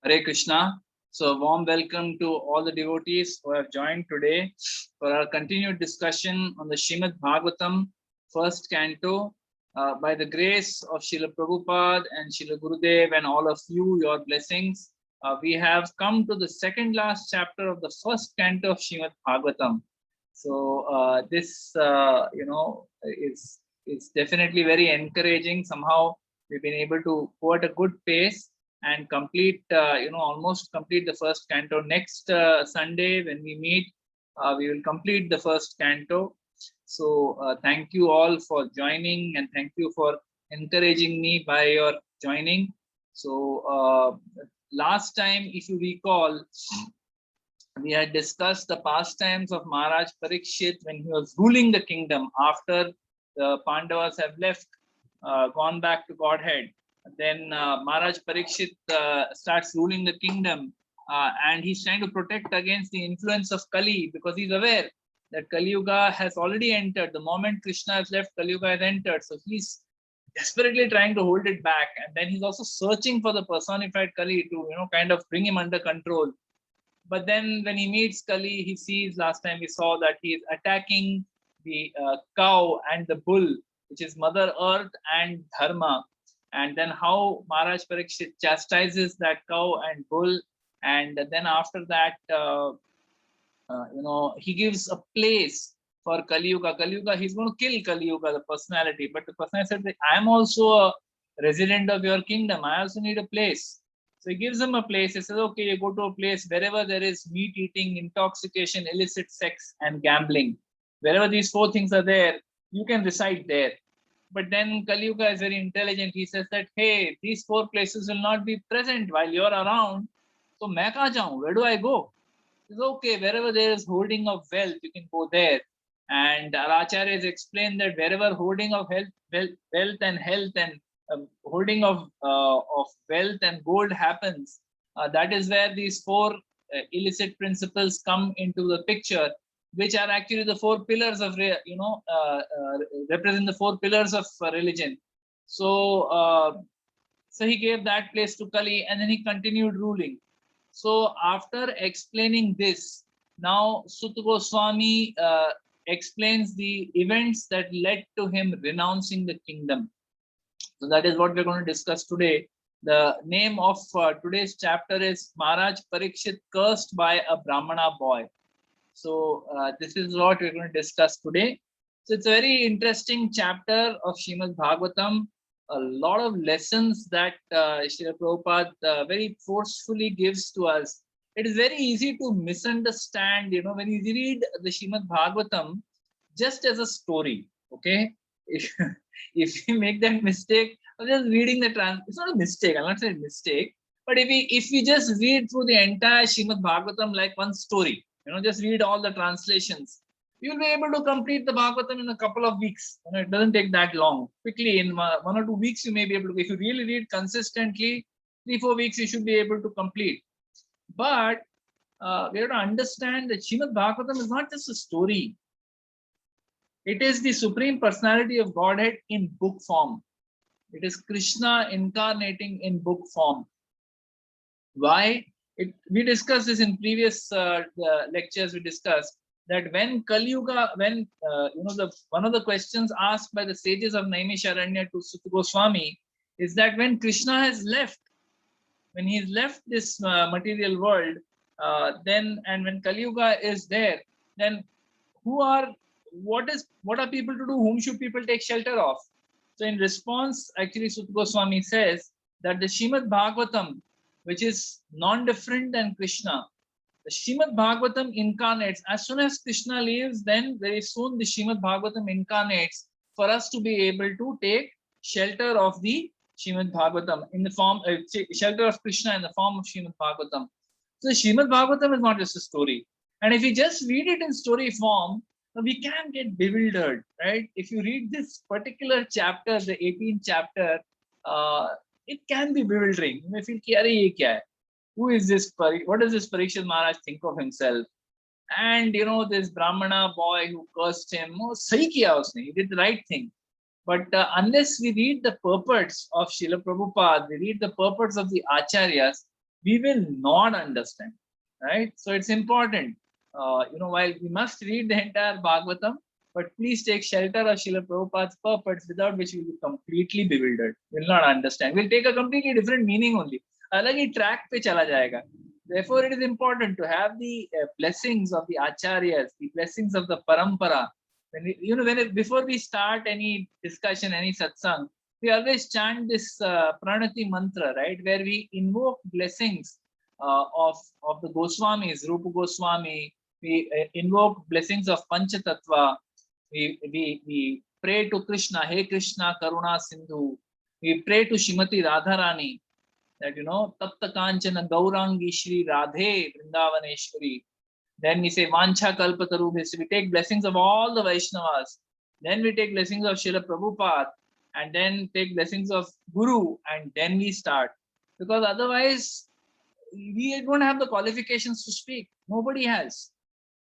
Hare Krishna. So, a warm welcome to all the devotees who have joined today for our continued discussion on the Srimad Bhagavatam, first canto. By the grace of Srila Prabhupada and Srila Gurudev and all of you, your blessings, we have come to the second last chapter of the first canto of Srimad Bhagavatam. So, is definitely very encouraging. Somehow, we've been able to go at a good pace and complete, almost complete the first canto. Next Sunday, when we meet, we will complete the first canto. So thank you all for joining, and thank you for encouraging me by your joining. So last time, if you recall, we had discussed the pastimes of Maharaj Parikshit when he was ruling the kingdom after the Pandavas have left, gone back to Godhead. Then Maharaj Parikshit starts ruling the kingdom, and he's trying to protect against the influence of Kali, because he's aware that Kali Yuga has already entered. The moment Krishna has left, Kali Yuga has entered. So he's desperately trying to hold it back. And then he's also searching for the personified Kali to, kind of bring him under control. But then when he meets Kali, he sees, last time we saw that he is attacking the cow and the bull, which is Mother Earth and Dharma. And then how Maharaj Parikshit chastises that cow and bull. And then after that, he gives a place for Kali Yuga. Kali Yuga, he's going to kill Kali Yuga, the personality. But the personality said, I am also a resident of your kingdom. I also need a place. So he gives him a place. He says, okay, you go to a place wherever there is meat eating, intoxication, illicit sex, and gambling. Wherever these four things are there, you can reside there. But then Kali Yuga is very intelligent. He says that, hey, these four places will not be present while you're around. So main kahan jaun? Where do I go? He says, okay, wherever there is hoarding of wealth, you can go there. And our acharyas explain that wherever hoarding of wealth and health and hoarding of wealth and gold happens, that is where these four illicit principles come into the picture, which are actually the four pillars of represent the four pillars of religion. So he gave that place to Kali, and then he continued ruling. So after explaining this, now Sutta Goswami explains the events that led to him renouncing the kingdom. So that is what we're going to discuss today. The name of today's chapter is Maharaj Parikshit cursed by a Brahmana boy. So this is what we're going to discuss today. So it's a very interesting chapter of Srimad Bhagavatam. A lot of lessons that Srila Prabhupada very forcefully gives to us. It is very easy to misunderstand, when you read the Srimad Bhagavatam just as a story, okay? If you make that mistake of just reading the it's not a mistake, I'll not say mistake, but if we just read through the entire Srimad Bhagavatam like one story, just read all the translations, you'll be able to complete the Bhagavatam in a couple of weeks. It doesn't take that long. Quickly, in 1 or 2 weeks, you may be able to. If you really read consistently, 3-4 weeks, you should be able to complete. But we have to understand that Srimad Bhagavatam is not just a story. It is the Supreme Personality of Godhead in book form. It is Krishna incarnating in book form. Why? We discussed this in previous lectures. We discussed that when Kali Yuga, when one of the questions asked by the sages of Naimisharanya to Sutta Goswami is that when Krishna has left, when he's left this material world, then when Kali Yuga is there, then what are people to do? Whom should people take shelter of? So in response, actually Sutta Goswami says that the Srimad Bhagavatam, which is non-different than Krishna, the Srimad Bhagavatam incarnates. As soon as Krishna leaves, then very soon the Srimad Bhagavatam incarnates for us to be able to take shelter of the Srimad Bhagavatam in the form, shelter of Krishna in the form of Srimad Bhagavatam. So Srimad Bhagavatam is not just a story. And if we just read it in story form, we can get bewildered, right? If you read this particular chapter, the 18th chapter, it can be bewildering. You may feel, who is this? What does this Parikshit Maharaj think of himself? And this Brahmana boy who cursed him, he did the right thing. But unless we read the purports of Srila Prabhupada, we read the purports of the Acharyas, we will not understand, right? So it's important, while we must read the entire Bhagavatam, but please take shelter of Srila Prabhupada's purpose, without which we will be completely bewildered. We'll not understand. We'll take a completely different meaning only. Alag hi track pe chala jayega. Therefore, it is important to have the blessings of the acharyas, the blessings of the parampara. Before we start any discussion, any satsang, we always chant this pranati mantra, right, where we invoke blessings of the Goswamis, Rupa Goswami. We invoke blessings of Panchatattva. We pray to Krishna, Hey Krishna, Karuna Sindhu. We pray to Shrimati Radharani, that Tapta Kanchana Gaurangi Shri Radhe Vrindavaneshwari. Then we say Vancha Kalpatarubhis. We take blessings of all the Vaishnavas. Then we take blessings of Srila Prabhupada, and then take blessings of Guru, and then we start. Because otherwise, we don't have the qualifications to speak. Nobody has.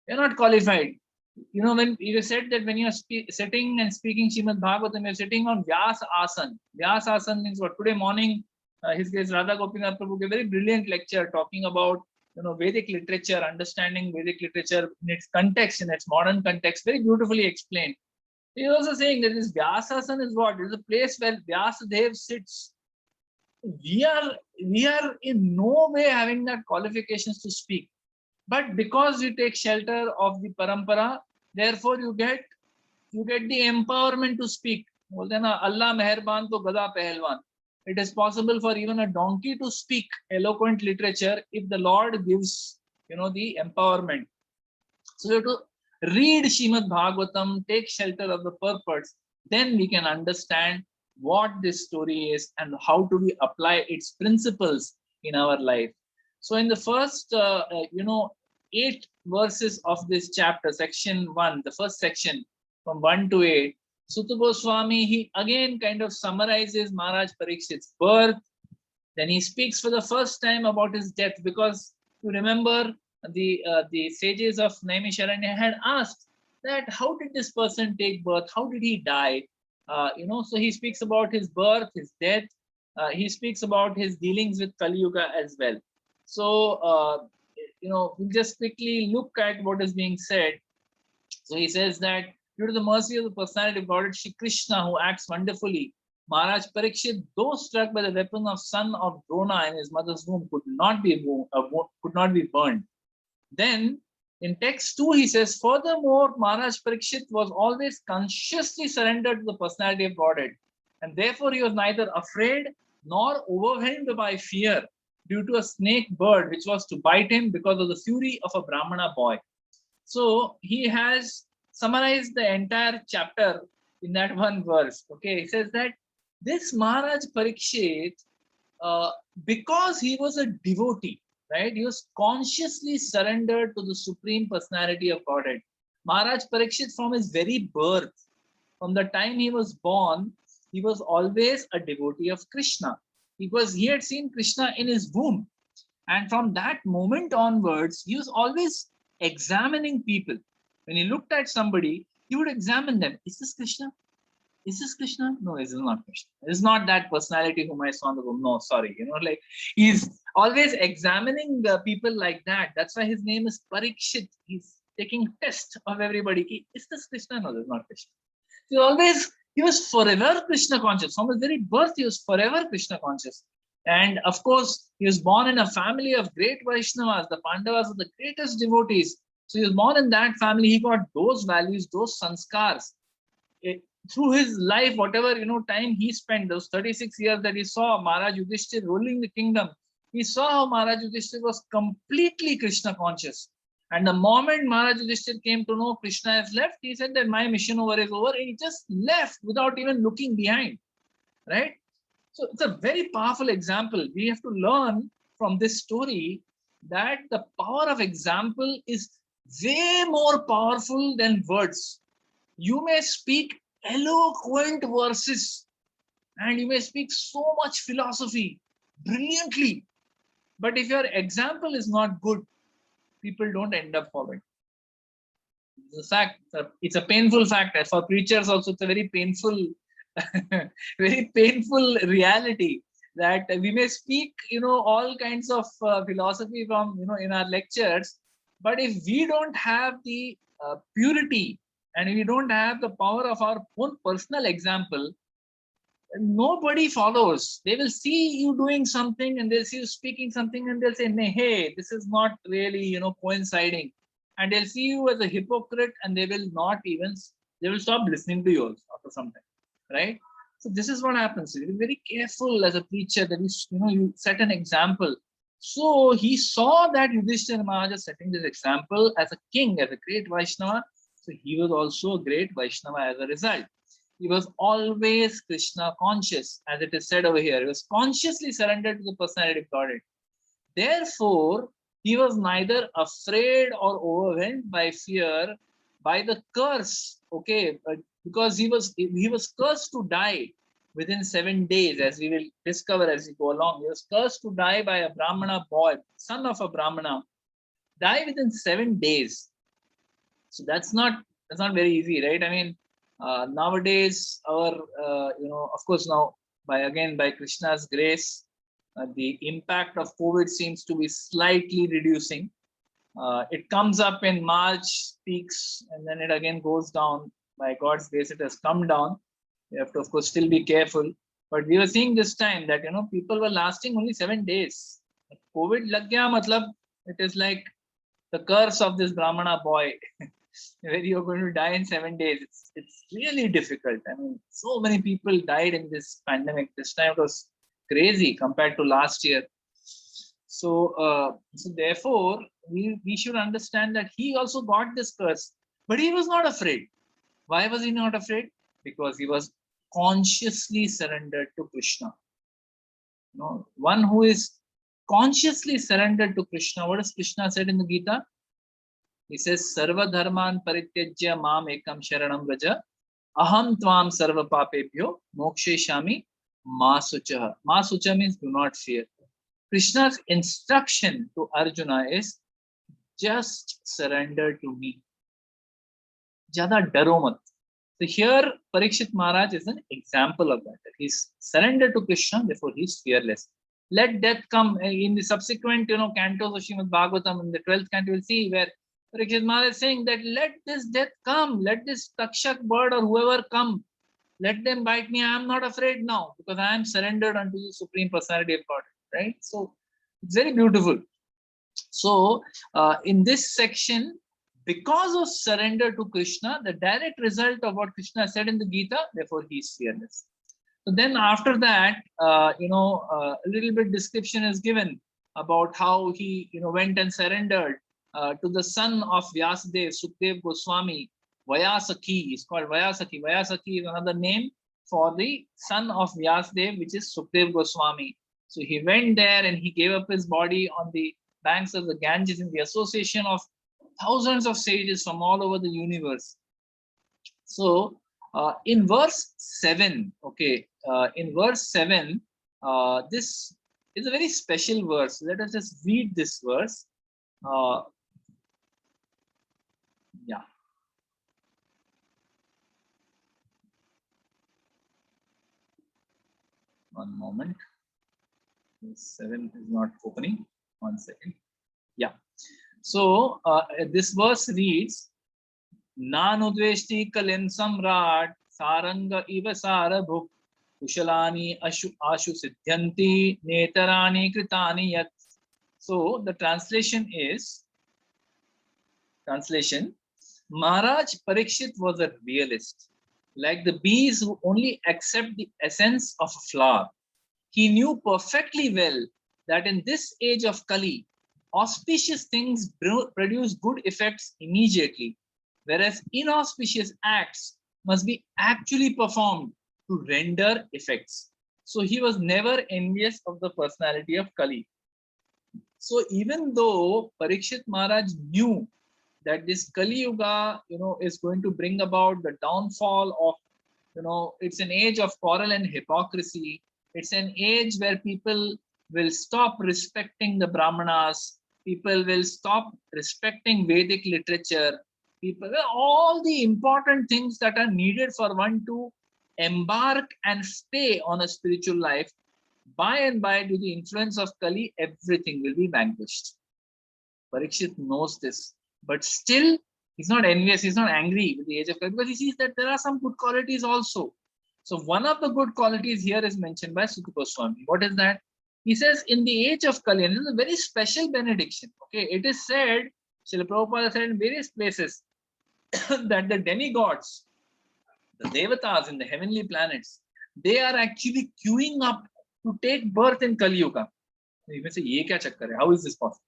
You're not qualified. When you said that when you're sitting and speaking Srimad Bhagavatam, you're sitting on Vyasa Asan. Vyasa Asan means what? Today morning, His Grace Radha Gopinath Prabhu gave a very brilliant lecture talking about Vedic literature, understanding Vedic literature in its context, in its modern context, very beautifully explained. He is also saying that this Vyasasana is what? It is a place where Vyasadev sits. We are in no way having that qualifications to speak. But because you take shelter of the parampara, therefore you get the empowerment to speak. Allah meherban to gada pehelwan. It is possible for even a donkey to speak eloquent literature if the Lord gives, the empowerment. So you have to read Srimad Bhagavatam, take shelter of the purpose, then we can understand what this story is and how do we apply its principles in our life. So in the first, 8 verses of this chapter, section 1, the first section from 1 to 8, Suta Goswami, he again kind of summarizes Maharaj Parikshit's birth. Then he speaks for the first time about his death, because you remember the sages of Naimisharanya had asked that how did this person take birth? How did he die? So he speaks about his birth, his death. He speaks about his dealings with Kali Yuga as well. So, we'll just quickly look at what is being said. So he says that due to the mercy of the personality of Godhead Shri Krishna, who acts wonderfully, Maharaj Parikshit, though struck by the weapon of son of Drona in his mother's womb, could not be burned. Then in text 2, he says, furthermore, Maharaj Parikshit was always consciously surrendered to the personality of Godhead, and therefore he was neither afraid nor overwhelmed by fear due to a snake bird which was to bite him because of the fury of a Brahmana boy. So he has summarized the entire chapter in that one verse. Okay, he says that this Maharaj Parikshit, because he was a devotee, right, he was consciously surrendered to the Supreme Personality of Godhead. Maharaj Parikshit, from his very birth, from the time he was born, he was always a devotee of Krishna, because he had seen Krishna in his womb. And from that moment onwards, he was always examining people. When he looked at somebody, he would examine them. Is this Krishna? Is this Krishna? No, this is not Krishna. This is not that personality whom I saw in the womb. No, sorry. He's always examining the people like that. That's why his name is Parikshit. He's taking test of everybody. Is this Krishna? No, this is not Krishna. He was forever Krishna conscious. From his very birth, he was forever Krishna conscious. And of course, he was born in a family of great Vaishnavas. The Pandavas are the greatest devotees. So he was born in that family. He got those values, those sanskars. Through his life, whatever time he spent, those 36 years that he saw Maharaj Yudhishthir ruling the kingdom, he saw how Maharaj Yudhishthir was completely Krishna conscious. And the moment Maharaj Yudhishthir came to know Krishna has left, he said that my mission over is over, and he just left without even looking behind, right? So it's a very powerful example. We have to learn from this story that the power of example is way more powerful than words. You may speak eloquent verses and you may speak so much philosophy brilliantly, but if your example is not good, people don't end up following. It's a fact. It's a painful fact. For preachers also, it's a very painful very painful reality that we may speak, all kinds of philosophy from, in our lectures, but if we don't have the purity and we don't have the power of our own personal example, nobody follows. They will see you doing something and they'll see you speaking something and they'll say, "Nee, hey, this is not really, coinciding." And they'll see you as a hypocrite and they will not even, they will stop listening to you also after some time, right? So this is what happens. You're very careful as a preacher that you set an example. So he saw that Yudhishthira Maharaj setting this example as a king, as a great Vaishnava. So he was also a great Vaishnava as a result. He was always Krishna conscious, as it is said over here. He was consciously surrendered to the personality of Godhead. Therefore, he was neither afraid or overwhelmed by fear, by the curse. Okay, because he was cursed to die within 7 days, as we will discover as we go along. He was cursed to die by a Brahmana boy, son of a Brahmana, die within 7 days. So that's not very easy, right? I mean, nowadays our of course now by Krishna's grace, the impact of COVID seems to be slightly reducing. It comes up in March, peaks, and then it again goes down. By God's grace, it has come down. We have to, of course, still be careful. But we were seeing this time that people were lasting only 7 days. COVID lag gaya, matlab, it is like the curse of this Brahmana boy. Where you're going to die in 7 days. It's really difficult. I mean, so many people died in this pandemic. This time it was crazy compared to last year. So, therefore, we should understand that he also got this curse, but he was not afraid. Why was he not afraid? Because he was consciously surrendered to Krishna. One who is consciously surrendered to Krishna. What does Krishna said in the Gita? He says, "Sarva dharman parityajya mam ekam sharanam vraja, aham tvam sarva papebhyo moksheshami ma sucha." Ma sucha means do not fear. Krishna's instruction to Arjuna is just surrender to me. Jada daro mat. So here Parikshit Maharaj is an example of that. He's surrendered to Krishna, therefore he's fearless. Let death come. In the subsequent cantos of Srimad Bhagavatam, in the 12th canto, we'll see where Parikshit Maharaj is saying that let this death come, let this Takshak bird or whoever come, let them bite me. I am not afraid now because I am surrendered unto the Supreme Personality of God. Right? So it's very beautiful. So in this section, because of surrender to Krishna, the direct result of what Krishna said in the Gita, therefore he is fearless. So then after that, a little bit description is given about how he went and surrendered to the son of Vyasadeva, Sukdev Goswami, Vyasakhi. He's called Vyasakhi. Vyasakhi is another name for the son of Vyasadeva, which is Sukdev Goswami. So he went there and he gave up his body on the banks of the Ganges in the association of thousands of sages from all over the universe. So in verse 7, okay, in verse 7, this is a very special verse. Let us just read this verse. Yeah. One moment. 7 is not opening. 1 second. Yeah. So this verse reads, Nanudveshti kalim samrat saranga iva sarabhuk kushalani ashu siddhyanti netarani kritani yat. So the translation is, Maharaj Parikshit was a realist, like the bees who only accept the essence of a flower. He knew perfectly well that in this age of Kali, auspicious things produce good effects immediately, whereas inauspicious acts must be actually performed to render effects. So he was never envious of the personality of Kali. So even though Parikshit Maharaj knew that this Kali Yuga, is going to bring about the downfall of, it's an age of quarrel and hypocrisy. It's an age where people will stop respecting the Brahmanas. People will stop respecting Vedic literature. All the important things that are needed for one to embark and stay on a spiritual life, By and by, due to the influence of Kali, everything will be vanquished. Parikshit knows this, but still he's not envious, he's not angry with the age of Kali, because he sees that there are some good qualities also. So one of the good qualities here is mentioned by Suta Goswami. What is that? He says, in the age of Kali, and this is a very special benediction. Okay, it is said, Srila Prabhupada said in various places that the demigods, the devatas in the heavenly planets, they are actually queuing up to take birth in Kali Yuga. You may say, ye kya chakkar hai? How is this possible?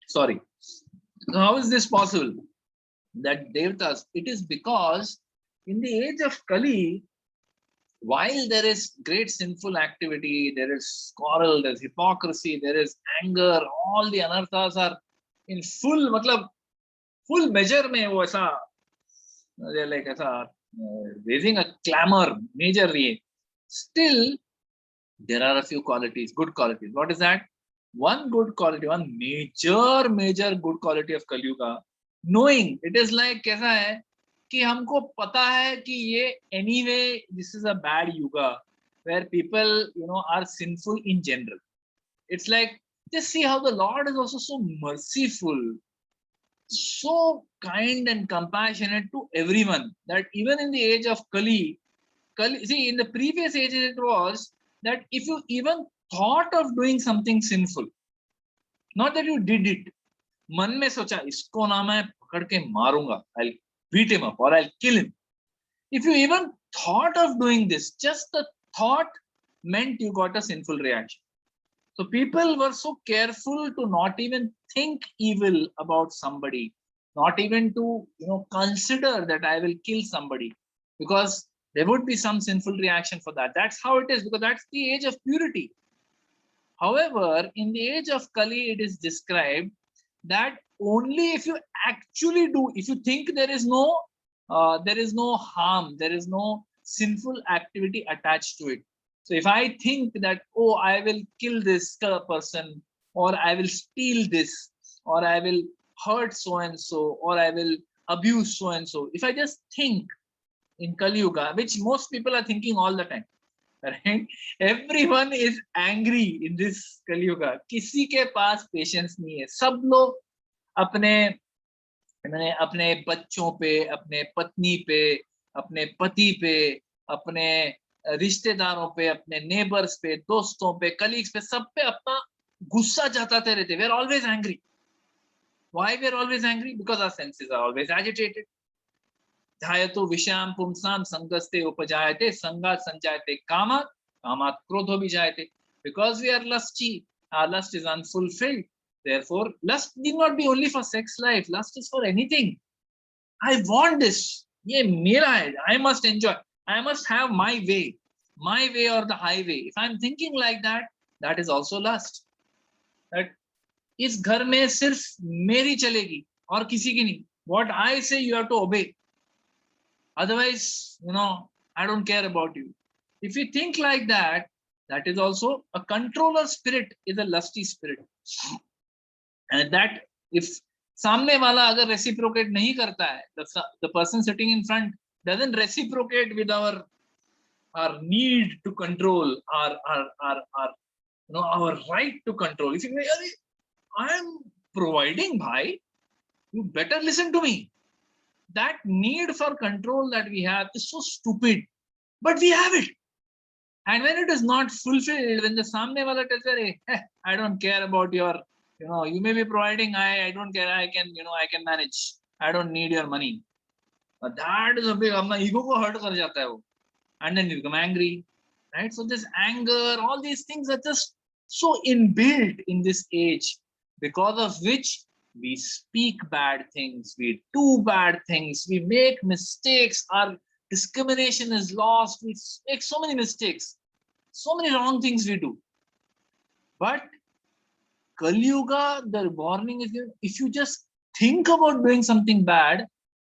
Sorry. So how is this possible? That devatas, it is because in the age of Kali, while there is great sinful activity, there is quarrel, there's hypocrisy, there is anger, all the anarthas are in full, matlab, full measure mein wo aisa, they're like aisa, raising a clamor majorly. Still, there are a few qualities, good qualities. What is that? One good quality, one major good quality of Kali Yuga, knowing it is like कैसा है कि हमको पता है कि ये anyway this is a bad yuga where people are sinful in general. It's like, just see how the Lord is also so merciful, so kind and compassionate to everyone, that even in the age of Kali, see, in the previous ages it was that if you even thought of doing something sinful, not that you did it, मन में सोचा इसको ना मैं पकड़ के मारूंगा, I'll beat him up or I'll kill him. If you even thought of doing this, just the thought meant you got a sinful reaction. So people were so careful to not even think evil about somebody, not even to consider that I will kill somebody, because there would be some sinful reaction for that. That's how it is, because that's the age of purity. However, in the age of Kali, it is described that only if you actually do, if you think there is no harm, there is no sinful activity attached to it. So if I think that, oh, I will kill this person, or I will steal this, or I will hurt so and so, or I will abuse so and so, if I just think in Kali Yuga, which most people are thinking all the time, right? Everyone is angry in this Kali Yuga. किसी के पास patience नहीं है. सब लोग अपने बच्चों पे, अपने पत्नी पे, अपने पति पे, अपने रिश्तेदारों पे, अपने नेबर्स पे, दोस्तों पे, कलीग्स पे, सब पे अपना गुस्सा जताते रहते. We are always angry. Why we are always angry? Because our senses are always agitated. ध्यायतो विषयाम पुंसाम संगस्ते उपजायते संगात संजायते कामात कामात क्रोधो विजायते. Because we are lusty, our lust is unfulfilled. Therefore, lust need not be only for sex life. Lust is for anything. I want this. ये मेरा है. I must enjoy. I must have my way or the highway. If I'm thinking like that, that is also lust. That इस घर में सिर्फ मेरी चलेगी और किसी की नहीं. What I say, you have to obey. Otherwise, I don't care about you. If you think like that, that is also a controller spirit, is a lusty spirit. And that if सामने वाला अगर reciprocate नहीं करता है, the person sitting in front doesn't reciprocate with our need to control, our right to control. If you say, I am providing, bhai, you better listen to me. That need for control that we have is so stupid, but we have it. And when it is not fulfilled, when the samne wala tells you, hey, I don't care about your, you may be providing, I don't care, I can manage. I don't need your money. But that is a big, apna ego ko hurt kar jata hai wo. And then you become angry, right? So this anger, all these things are just so inbuilt in this age, because of which we speak bad things, we do bad things, we make mistakes, our discrimination is lost, we make so many mistakes, so many wrong things we do. But Kali Yuga, the warning is, if you just think about doing something bad,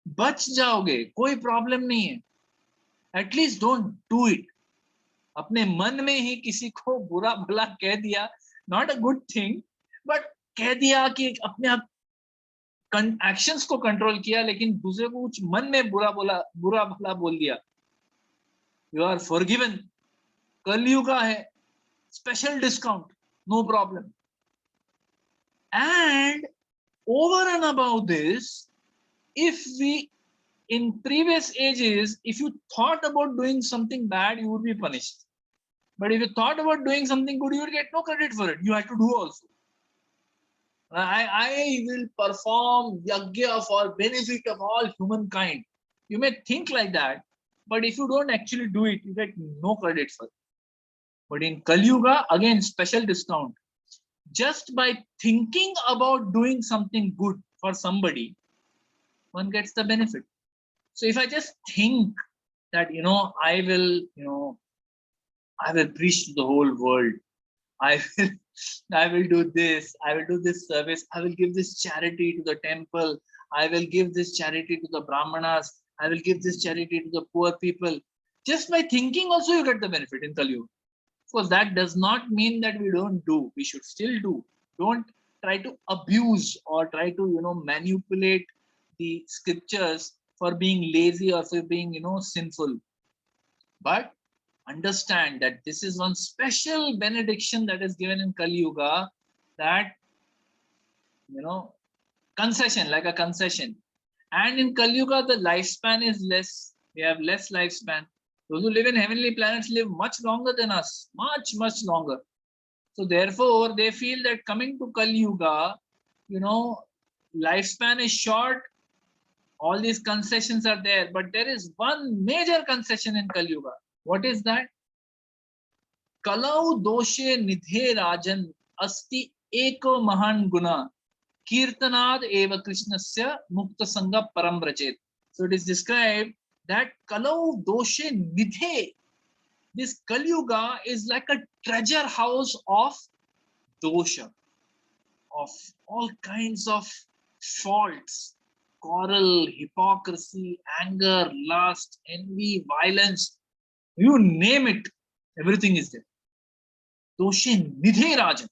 बच जाओगे, कोई problem नहीं है. At least don't do it. अपने मन में ही किसी को बुरा भला कह दिया, not a good thing, but कह दिया कि अपने आप एक्शंस को कंट्रोल किया, लेकिन दूसरे को कुछ मन में बुरा भला बोल दिया, यू आर फॉरगिवन। कलयुग है, special discount, no problem. And over and above this, if we in previous ages, if you thought about doing something bad, you would be punished. But if you thought about doing something good, you would get no credit for it. You had to do also. I will perform yagya for benefit of all humankind. You may think like that, but if you don't actually do it, you get no credit for it. But in Kali Yuga, again, special discount. Just by thinking about doing something good for somebody, one gets the benefit. So if I just think that, I will preach to the whole world, I will do this, I will do this service, I will give this charity to the temple, I will give this charity to the brahmanas, I will give this charity to the poor people. Just by thinking also you get the benefit in Kali Yuga. Of course, that does not mean that we don't do. We should still do. Don't try to abuse or try to, manipulate the scriptures for being lazy or for being, sinful. But understand that this is one special benediction that is given in Kali Yuga, that, concession, like a concession. And in Kali Yuga, the lifespan is less. We have less lifespan. Those who live in heavenly planets live much longer than us, much longer. So therefore, they feel that coming to Kali Yuga, lifespan is short. All these concessions are there, but there is one major concession in Kali Yuga. What is that? Kalau doshe nidhe rajan asti eko mahan guna kirtanad eva krishnasya mukta sangha param vrajet. So it is described that kalau doshe nidhe, this Kali Yuga is like a treasure house of dosha, of all kinds of faults, quarrel, hypocrisy, anger, lust, envy, violence, you name it, everything is there. Doshe nidhe rajan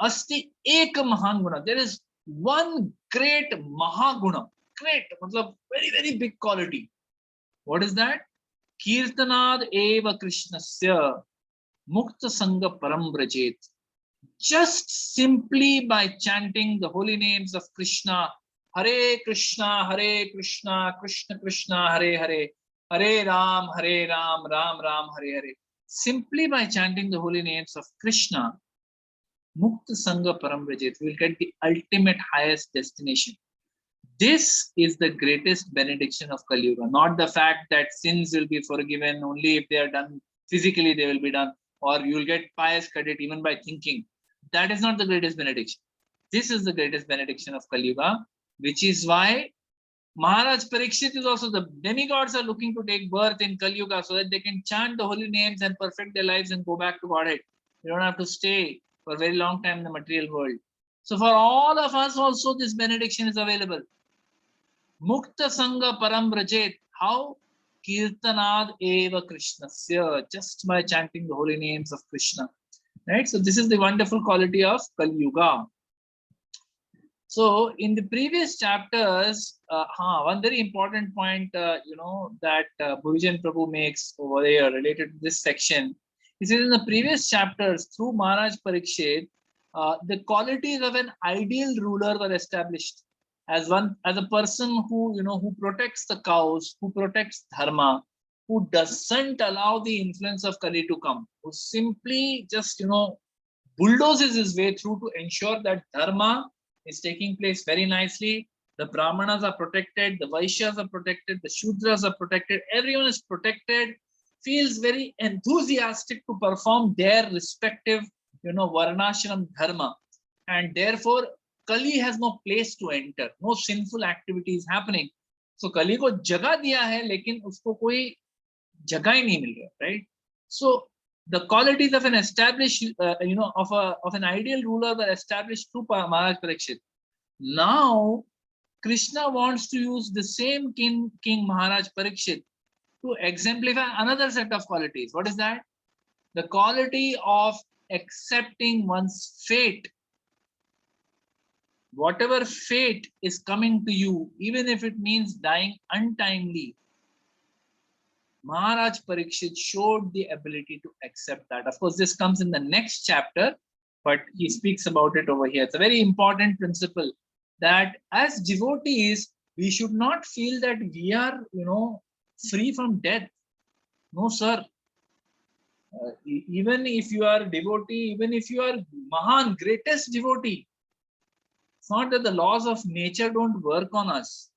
asti ek mahan guna. There is one great mahaguna. Great, matlab very big quality. What is that? Kirtanad eva krishnasya mukta sangha param vrajet. Just simply by chanting the holy names of Krishna, Hare Krishna, Krishna Krishna, Hare Hare, Hare Ram, Ram Ram, Hare Hare. Simply by chanting the holy names of Krishna, Mukta Sangha Param Vrajet, we will get the ultimate highest destination. This is the greatest benediction of Kali Yuga, not the fact that sins will be forgiven only if they are done physically, they will be done, or you will get pious credit even by thinking. That is not the greatest benediction. This is the greatest benediction of Kali Yuga, which is why Maharaj Parikshit is also, the demigods are looking to take birth in Kali Yuga so that they can chant the holy names and perfect their lives and go back to Godhead. They don't have to stay for a very long time in the material world. So for all of us also this benediction is available. Mukta Sangha Param Vrajet. How? Kirtanad eva Krishnasya. Just by chanting the holy names of Krishna. Right? So this is the wonderful quality of Kali Yuga. So in the previous chapters, one very important point, that Bhuvijan Prabhu makes over here related to this section. He says in the previous chapters, through Maharaj Parikshit, the qualities of an ideal ruler were established as a person who, who protects the cows, who protects dharma, who doesn't allow the influence of Kali to come, who simply just, bulldozes his way through to ensure that dharma is taking place very nicely. The Brahmanas are protected, the Vaishyas are protected, the Shudras are protected, everyone is protected, feels very enthusiastic to perform their respective, Varnashram dharma. And therefore, Kali has no place to enter, no sinful activity is happening. So Kali ko jagah diya hai, lekin usko koi jagah hi nahi mil raha, right? So the qualities of an established, of an ideal ruler were established through Maharaj Parikshit. Now, Krishna wants to use the same King Maharaj Parikshit to exemplify another set of qualities. What is that? The quality of accepting one's fate. whatever fate is coming to you, even if it means dying untimely, Maharaj Parikshit showed the ability to accept that. Of course, this comes in the next chapter, but he speaks about it over here. It's a very important principle that as devotees, we should not feel that we are, free from death. No, sir. Even if you are devotee, even if you are Mahan, greatest devotee, it's not that the laws of nature don't work on us.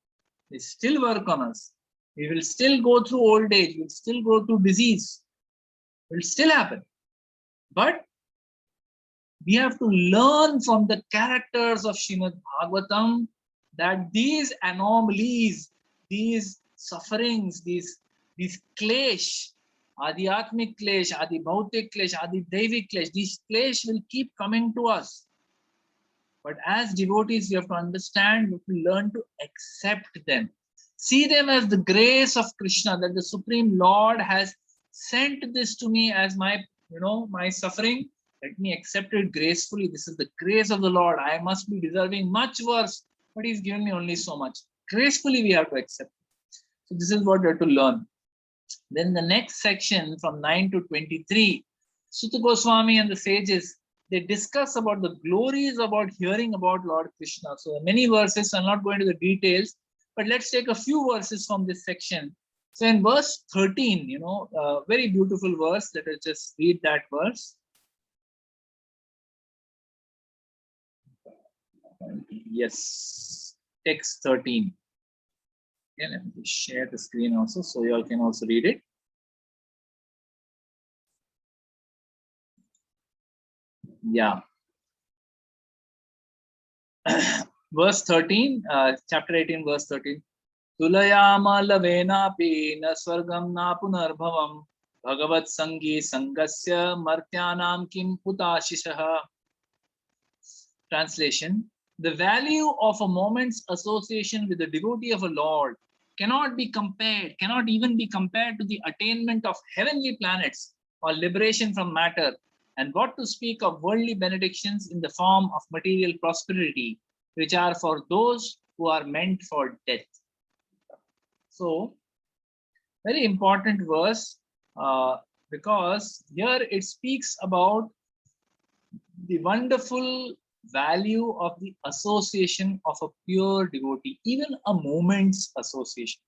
They still work on us. We will still go through old age. We'll still go through disease. It will still happen. But we have to learn from the characters of Srimad Bhagavatam that these anomalies, these sufferings, these klesh, Adhyatmic klesh, Adi Bhautik klesh, Adi Devik klesh, these klesh will keep coming to us. But as devotees, we have to understand, we have to learn to accept them. See them as the grace of Krishna, that the Supreme Lord has sent this to me as my, my suffering. Let me accept it gracefully. This is the grace of the Lord. I must be deserving much worse, but He's given me only so much. Gracefully, we have to accept it. So this is what we have to learn. Then the next section from 9 to 23, Suta Goswami and the sages, they discuss about the glories about hearing about Lord Krishna. So many verses, I'm not going to the details, but let's take a few verses from this section. So in verse 13, very beautiful verse. Let us just read that verse. Yes, text 13. Okay, let me share the screen also so you all can also read it. Yeah. Verse 13, chapter 18, verse 13. Tulayama lavenapi na swargam na punarbhavam bhagavat sangi sangasya martyanam kim putashishaha. Translation: the value of a moment's association with the devotee of a Lord cannot be compared, cannot even be compared to the attainment of heavenly planets or liberation from matter, and what to speak of worldly benedictions in the form of material prosperity, which are for those who are meant for death. So, very important verse, because here it speaks about the wonderful value of the association of a pure devotee, even a moment's association.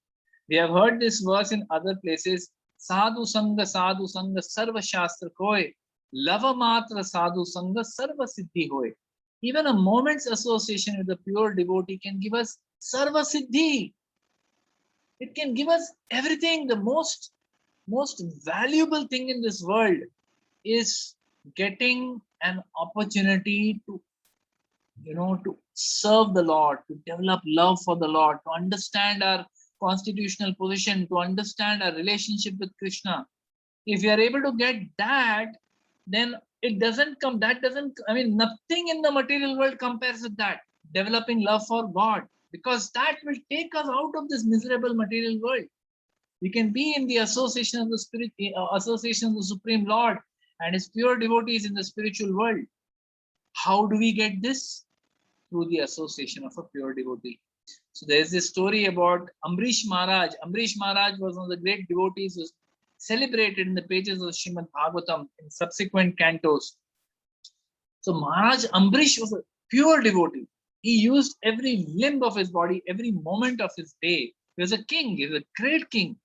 We have heard this verse in other places. Sadhu Sangha Sarva Shastra Koy, Lava Matra Sadhu Sangha Sarva Siddhi Hoy. Even a moment's association with a pure devotee can give us Sarva Siddhi. It can give us everything. The most valuable thing in this world is getting an opportunity to to serve the Lord, to develop love for the Lord, to understand our constitutional position, to understand our relationship with Krishna. If we are able to get that, then it doesn't come, nothing in the material world compares with that, developing love for God, because that will take us out of this miserable material world. We can be in the association of the Spirit, association of the Supreme Lord and His pure devotees in the spiritual world. How do we get this? Through the association of a pure devotee. So there is this story about Ambrish Maharaj. Ambrish Maharaj was one of the great devotees who was celebrated in the pages of Srimad Bhagavatam in subsequent cantos. So Maharaj Ambrish was a pure devotee. He used every limb of his body, every moment of his day. He was a king, he was a great king.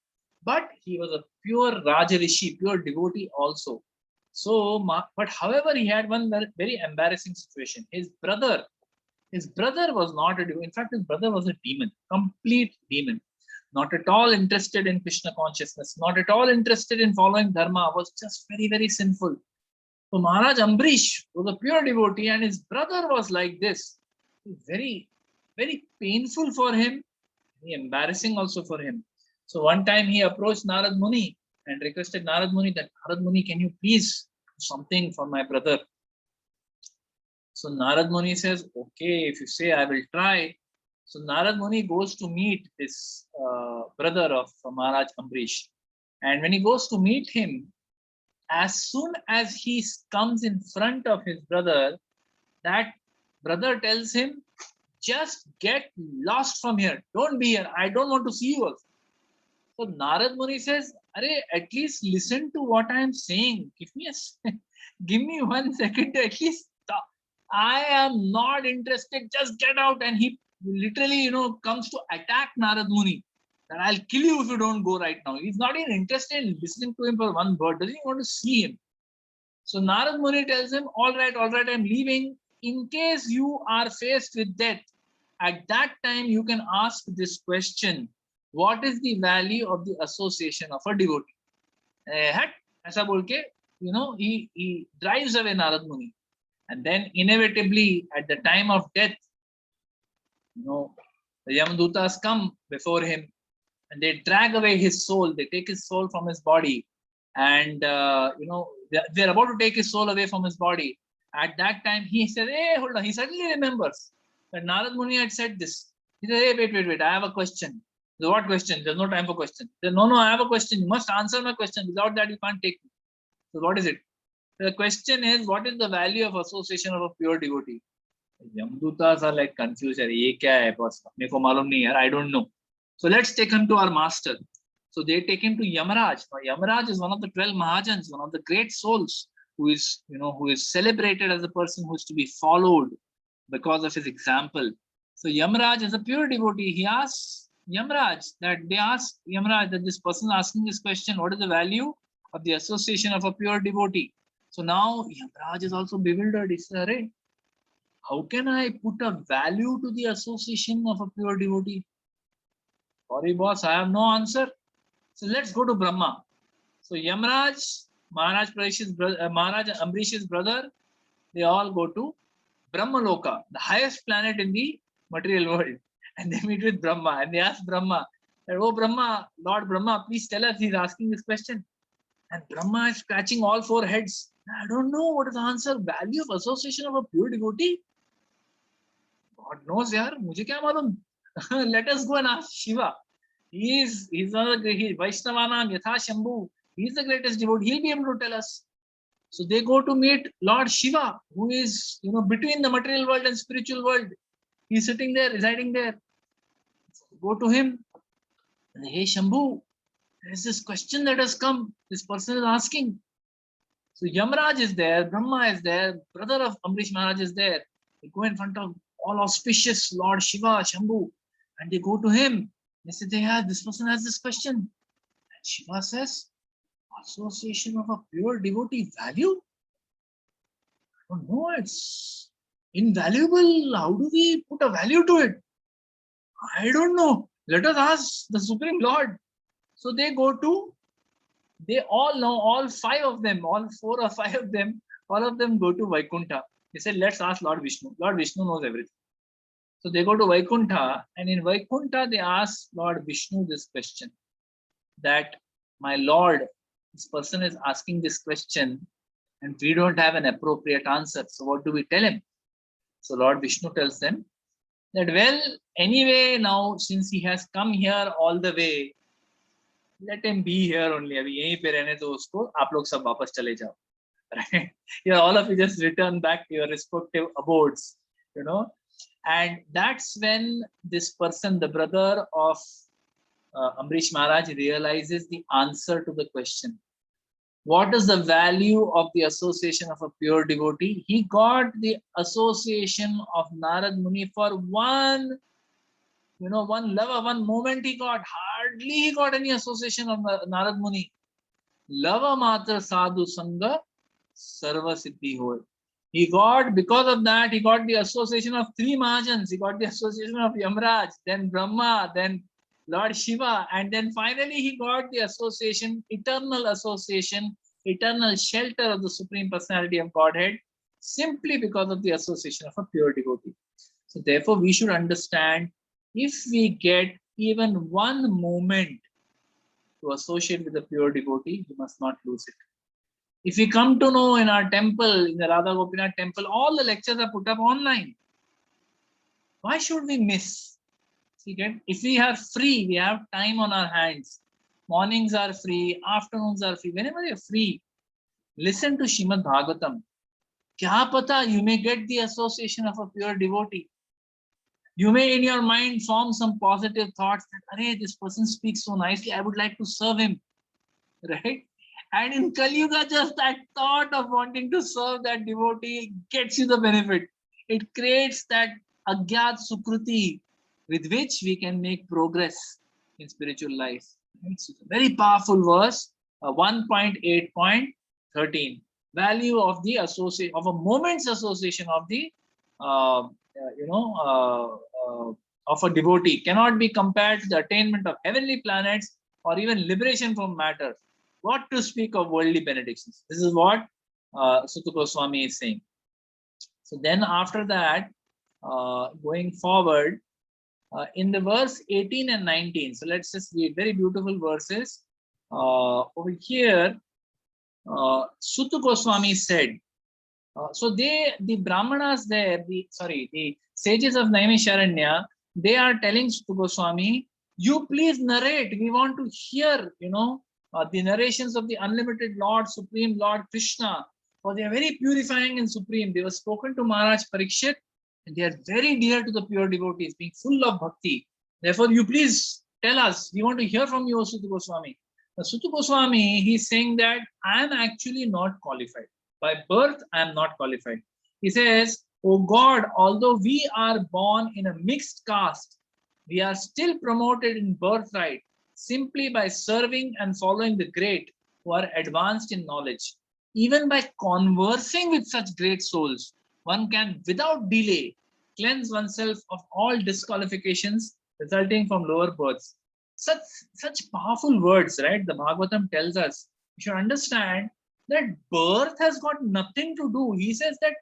But he was a pure Rajarishi, pure devotee also. So, but however, he had one very embarrassing situation. His brother was not a devotee. In fact, his brother was a demon, complete demon. Not at all interested in Krishna consciousness, not at all interested in following Dharma, was just very, very sinful. So Maharaj Ambrish was a pure devotee and his brother was like this. Very, very painful for him, very embarrassing also for him. So one time he approached Narad Muni and requested Narad Muni that, Narad Muni, can you please do something for my brother? So Narad Muni says, okay, if you say, I will try. So Narad Muni goes to meet this brother of Maharaj Ambrish. And when he goes to meet him, as soon as he comes in front of his brother, that Brother tells him, just get lost from here. Don't be here. I don't want to see you also. So Narad Muni says, Arey, at least listen to what I am saying. Give me 1 second to at least stop. I am not interested. Just get out. And he literally, comes to attack Narad Muni. That I'll kill you if you don't go right now. He's not even interested in listening to him for one word. Doesn't even want to see him. So Narad Muni tells him, all right, I'm leaving. In case you are faced with death, at that time you can ask this question: what is the value of the association of a devotee? Aisa bolke, he drives away Narad Muni. And then inevitably at the time of death, the Yamadutas come before him and they drag away his soul. They take his soul from his body. And, they're about to take his soul away from his body. At that time, he said, hey, hold on. He suddenly remembers that Narad Muni had said this. He said, hey, wait. I have a question. So what question? There's no time for question. He said, no, I have a question. You must answer my question. Without that, you can't take me. So what is it? The question is, what is the value of association of a pure devotee? Yamadutas are like confused. Ye kya hai, boss? Meko malum nahi hai. I don't know. So let's take him to our master. So they take him to Yamaraj. Now, Yamaraj is one of the 12 Mahajans, one of the great souls who is celebrated as a person who is to be followed because of his example. So Yamaraj is a pure devotee. He asks Yamaraj that this person asking this question, what is the value of the association of a pure devotee? So now Yamaraj is also bewildered. He says, how can I put a value to the association of a pure devotee? Sorry, boss, I have no answer. So let's go to Brahma. So Yamaraj, Maharaj Ambrish's brother, they all go to Brahmaloka, the highest planet in the material world. And they meet with Brahma and they ask Brahma, oh Brahma, Lord Brahma, please tell us. He's asking this question. And Brahma is scratching all 4 heads. I don't know what is the answer. Value of association of a pure devotee? God knows, yaar. Mujhe kya malum? Let us go and ask Shiva. He's Vaishnavana, Yatha Shambhu. He's the greatest devotee. He'll be able to tell us. So they go to meet Lord Shiva, who is, between the material world and spiritual world. He's sitting there, residing there. So go to him. And, hey Shambhu, there's this question that has come. This person is asking. So Yamaraj is there, Brahma is there, brother of Ambrish Maharaj is there. They go in front of all auspicious Lord Shiva, Shambhu, and they go to him. They say, this person has this question. And Shiva says, association of a pure devotee value? I don't know, it's invaluable. How do we put a value to it? I don't know. Let us ask the Supreme Lord. So they all know, all 5 of them, all 4 or 5 of them, all of them go to Vaikuntha. They said, let's ask Lord Vishnu. Lord Vishnu knows everything. So they go to Vaikuntha, and in Vaikuntha, they ask Lord Vishnu this question, that my Lord, this person is asking this question, and we don't have an appropriate answer. So what do we tell him? So Lord Vishnu tells them that, well, anyway, now since he has come here all the way, let him be here only. Abhi yahi pe rehne do usko, aap log sab wapas chale jao. Right? All of you just return back to your respective abodes, And that's when this person, the brother of Ambrish Maharaj, realizes the answer to the question. What is the value of the association of a pure devotee? He got the association of Narad Muni for one lava, one moment he got. Hardly he got any association of Narad Muni. Lava matra sadhu sangha sarva siddhi hoy. Because of that, he got the association of 3 Mahajans. He got the association of Yamaraj, then Brahma, then Lord Shiva, and then finally he got the association, eternal shelter of the Supreme Personality of Godhead, simply because of the association of a pure devotee. So therefore, we should understand, if we get even one moment to associate with a pure devotee, we must not lose it. If we come to know in our temple, in the Radha Gopinath temple, all the lectures are put up online. Why should we miss? If we are free, we have time on our hands. Mornings are free, afternoons are free. Whenever you're free, listen to Srimad Bhagavatam. Kya pata, you may get the association of a pure devotee. You may in your mind form some positive thoughts that, "Arey, this person speaks so nicely, I would like to serve him," right? And in Kali Yuga, just that thought of wanting to serve that devotee gets you the benefit. It creates that agyat sukruti with which we can make progress in spiritual life. Right? So it's a very powerful verse, 1.8.13. Value of the associate of a moment's association of the you know of a devotee cannot be compared to the attainment of heavenly planets or even liberation from matter. What to speak of worldly benedictions? This is what Sutta Goswami is saying. So then after that, going forward, in the verse 18 and 19, so let's just read very beautiful verses. Over here, Sutta Goswami said, so the Brahmanas there, the sages of Naimisharanya, they are telling Sutta Goswami, you please narrate. We want to hear, the narrations of the unlimited Lord, Supreme Lord Krishna. For they are very purifying and supreme. They were spoken to Maharaj Parikshit, and they are very dear to the pure devotees, being full of bhakti. Therefore, you please tell us. We want to hear from you, Sutta Goswami. Sutta Goswami, he's saying that I am actually not qualified. By birth, I am not qualified. He says, "Oh God, although we are born in a mixed caste, we are still promoted in birthright simply by serving and following the great who are advanced in knowledge. Even by conversing with such great souls, one can, without delay, cleanse oneself of all disqualifications resulting from lower births." Such powerful words, right? The Bhagavatam tells us we should understand that birth has got nothing to do. He says that,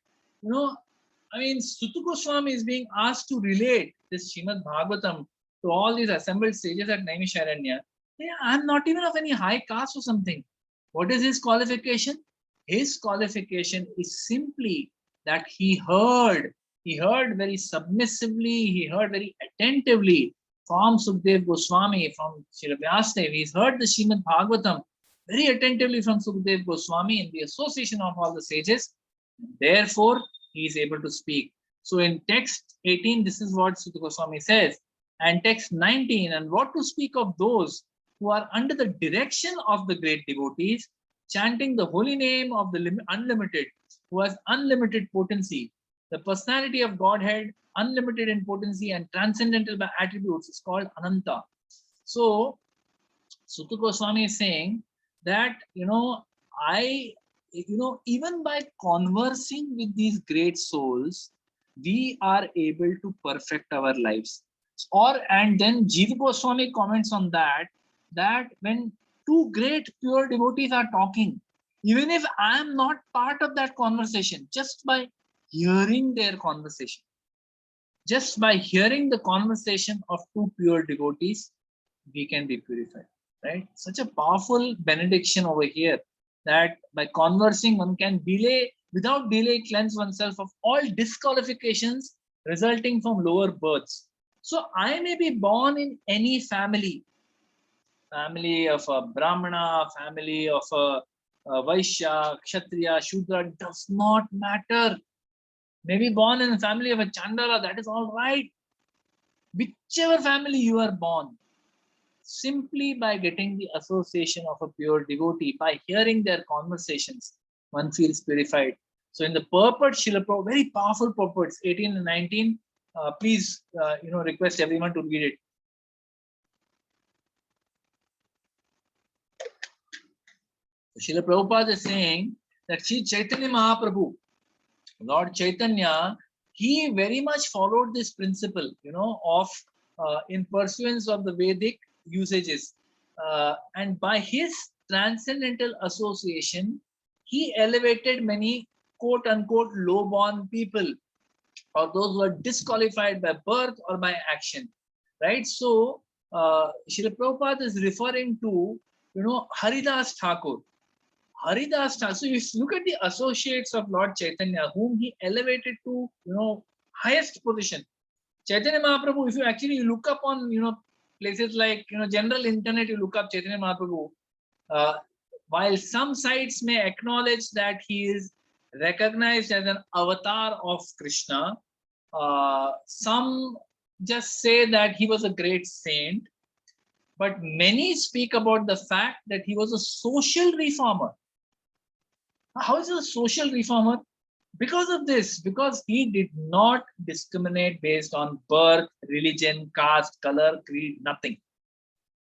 Sutta Goswami is being asked to relate this Srimad Bhagavatam to all these assembled sages at Naimisharanya. Yeah, I'm not even of any high caste or something. What is his qualification? His qualification is simply that he heard very submissively, he heard very attentively from Sukdev Goswami, from Srila Vyasadeva. He's heard the Srimad Bhagavatam very attentively from Sukdev Goswami in the association of all the sages. Therefore, he is able to speak. So in text 18, this is what Sutta Goswami says. And text 19, and what to speak of those who are under the direction of the great devotees, chanting the holy name of the unlimited, who has unlimited potency. The personality of Godhead, unlimited in potency and transcendental by attributes, is called Ananta. So Sutta Goswami is saying that, even by conversing with these great souls, we are able to perfect our lives. And then Jiva Goswami comments on that when two great pure devotees are talking, even if I am not part of that conversation, just by hearing their conversation, just by hearing the conversation of two pure devotees, we can be purified, right? Such a powerful benediction over here, that by conversing, one can without delay cleanse oneself of all disqualifications resulting from lower births. So I may be born in any family of a Brahmana, family of a Vaishya, Kshatriya, Shudra, does not matter. Maybe born in a family of a Chandala, that is all right. Whichever family you are born, simply by getting the association of a pure devotee, by hearing their conversations, one feels purified. So in the purport, Srila Prabhupada, very powerful purports, 18 and 19, please, request everyone to read it. Srila Prabhupada is saying that Sri Chaitanya Mahaprabhu, Lord Chaitanya, he very much followed this principle, of in pursuance of the Vedic usages. And by his transcendental association, he elevated many quote unquote low-born people, or those who are disqualified by birth or by action, right? So Srila Prabhupada is referring to, Haridas Thakur. Haridas Thakur. So if you look at the associates of Lord Chaitanya, whom he elevated to, highest position. Chaitanya Mahaprabhu, if you actually look up on, places like, general internet, you look up Chaitanya Mahaprabhu, while some sites may acknowledge that he is recognized as an avatar of Krishna. Some just say that he was a great saint, but many speak about the fact that he was a social reformer. How is he a social reformer? Because of this, because he did not discriminate based on birth, religion, caste, color, creed, nothing.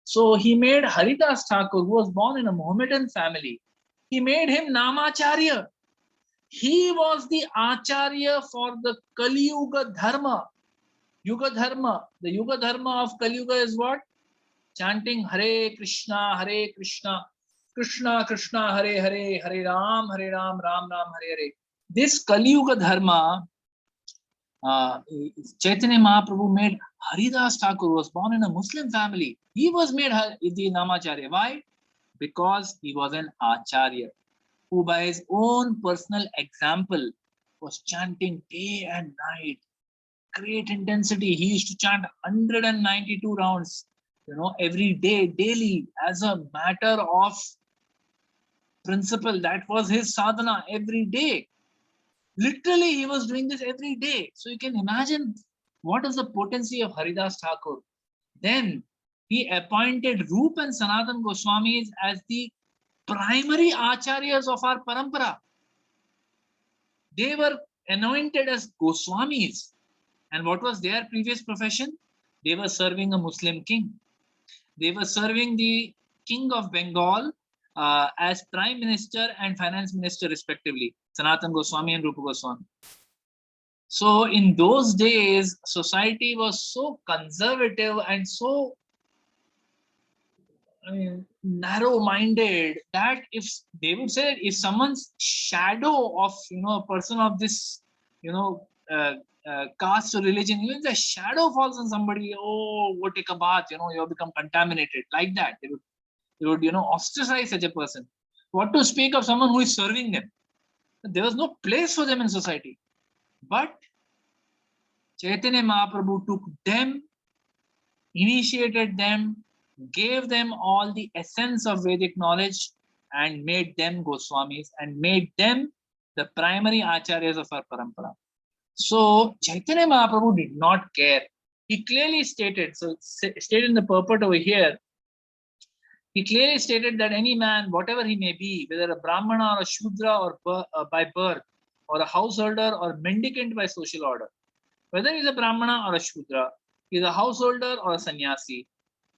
So he made Haridas Thakur, who was born in a Mohammedan family, he made him Namacharya. He was the Acharya for the Kali Yuga Dharma. Yuga Dharma. The Yuga Dharma of Kali Yuga is what? Chanting Hare Krishna, Krishna Krishna, Hare Hare, Hare Ram, Ram Ram, Hare Hare. This Kali Yuga Dharma, Chaitanya Mahaprabhu made Haridas Thakur, was born in a Muslim family. He was made the Namacharya. Why? Because he was an Acharya who by his own personal example was chanting day and night, great intensity. He used to chant 192 rounds, every day, daily, as a matter of principle. That was his sadhana every day. Literally, he was doing this every day. So you can imagine what is the potency of Haridas Thakur. Then he appointed Rup and Sanatan Goswamis as the primary acharyas of our parampara. They were anointed as Goswamis. And what was their previous profession? They were serving a Muslim king. They were serving the king of Bengal as prime minister and finance minister respectively, Sanatan Goswami and Rupa Goswami. So in those days, society was so conservative and so narrow-minded that if they would say if someone's shadow of a person of this caste or religion, even the shadow falls on somebody, oh, go take a bath, you have become contaminated, like that. They would ostracize such a person. What to speak of someone who is serving them? There was no place for them in society. But Chaitanya Mahaprabhu took them, initiated them, gave them all the essence of Vedic knowledge and made them Goswamis and made them the primary acharyas of our parampara. So Chaitanya Mahaprabhu did not care. He clearly stated, so stated in the purport over here, he clearly stated that any man, whatever he may be, whether a Brahmana or a Shudra or by birth, or a householder or mendicant by social order, whether he is a Brahmana or a Shudra, he is a householder or a sannyasi,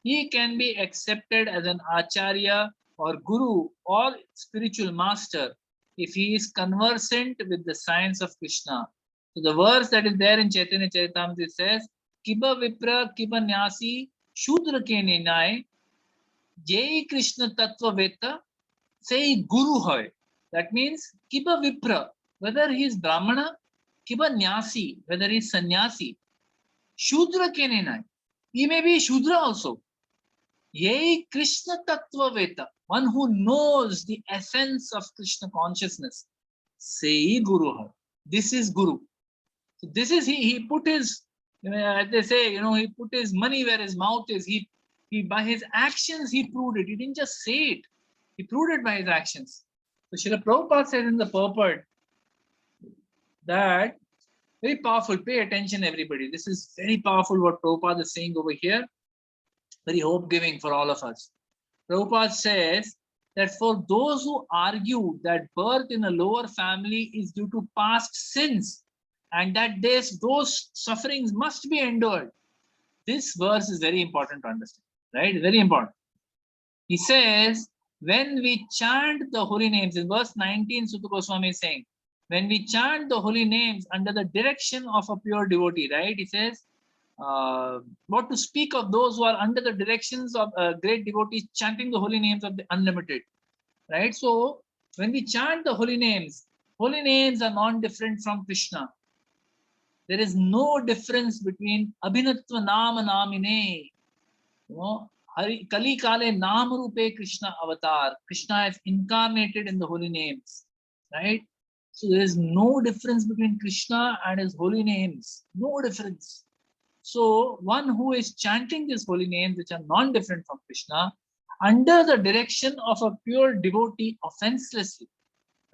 he can be accepted as an Acharya or Guru or spiritual master if he is conversant with the science of Krishna. So the verse that is there in Chaitanya Charitamrita says, Kiba Vipra Kiba Nyasi Shudra ke Ninai Jai Krishna Tattva Veta say Guru hai. That means Kiba Vipra, whether he is Brahmana, Kiba Nyasi, whether he is sannyasi, Shudra ke Ninai, he may be Shudra also. Yei Krishna Tattva Veta, one who knows the essence of Krishna consciousness, say Guru hai. This is Guru. So this is he put his, as they say, he put his money where his mouth is. He by his actions he proved it. He didn't just say it. He proved it by his actions. So Srila Prabhupada said in the purport that very powerful. Pay attention, everybody. This is very powerful what Prabhupada is saying over here. Very hope-giving for all of us. Prabhupada says that for those who argue that birth in a lower family is due to past sins and that those sufferings must be endured, this verse is very important to understand, right? Very important. He says, when we chant the holy names, in verse 19, Sutta Goswami is saying, when we chant the holy names under the direction of a pure devotee, right? He says, what to speak of those who are under the directions of great devotees chanting the holy names of the unlimited, right? So when we chant the holy names are non-different from Krishna. There is no difference between Abhinatva Nama Namine, Kali Kale Nam Rupe Krishna Avatar. Krishna has incarnated in the holy names, right? So there is no difference between Krishna and his holy names. No difference. So one who is chanting these holy names, which are non-different from Krishna, under the direction of a pure devotee offenselessly,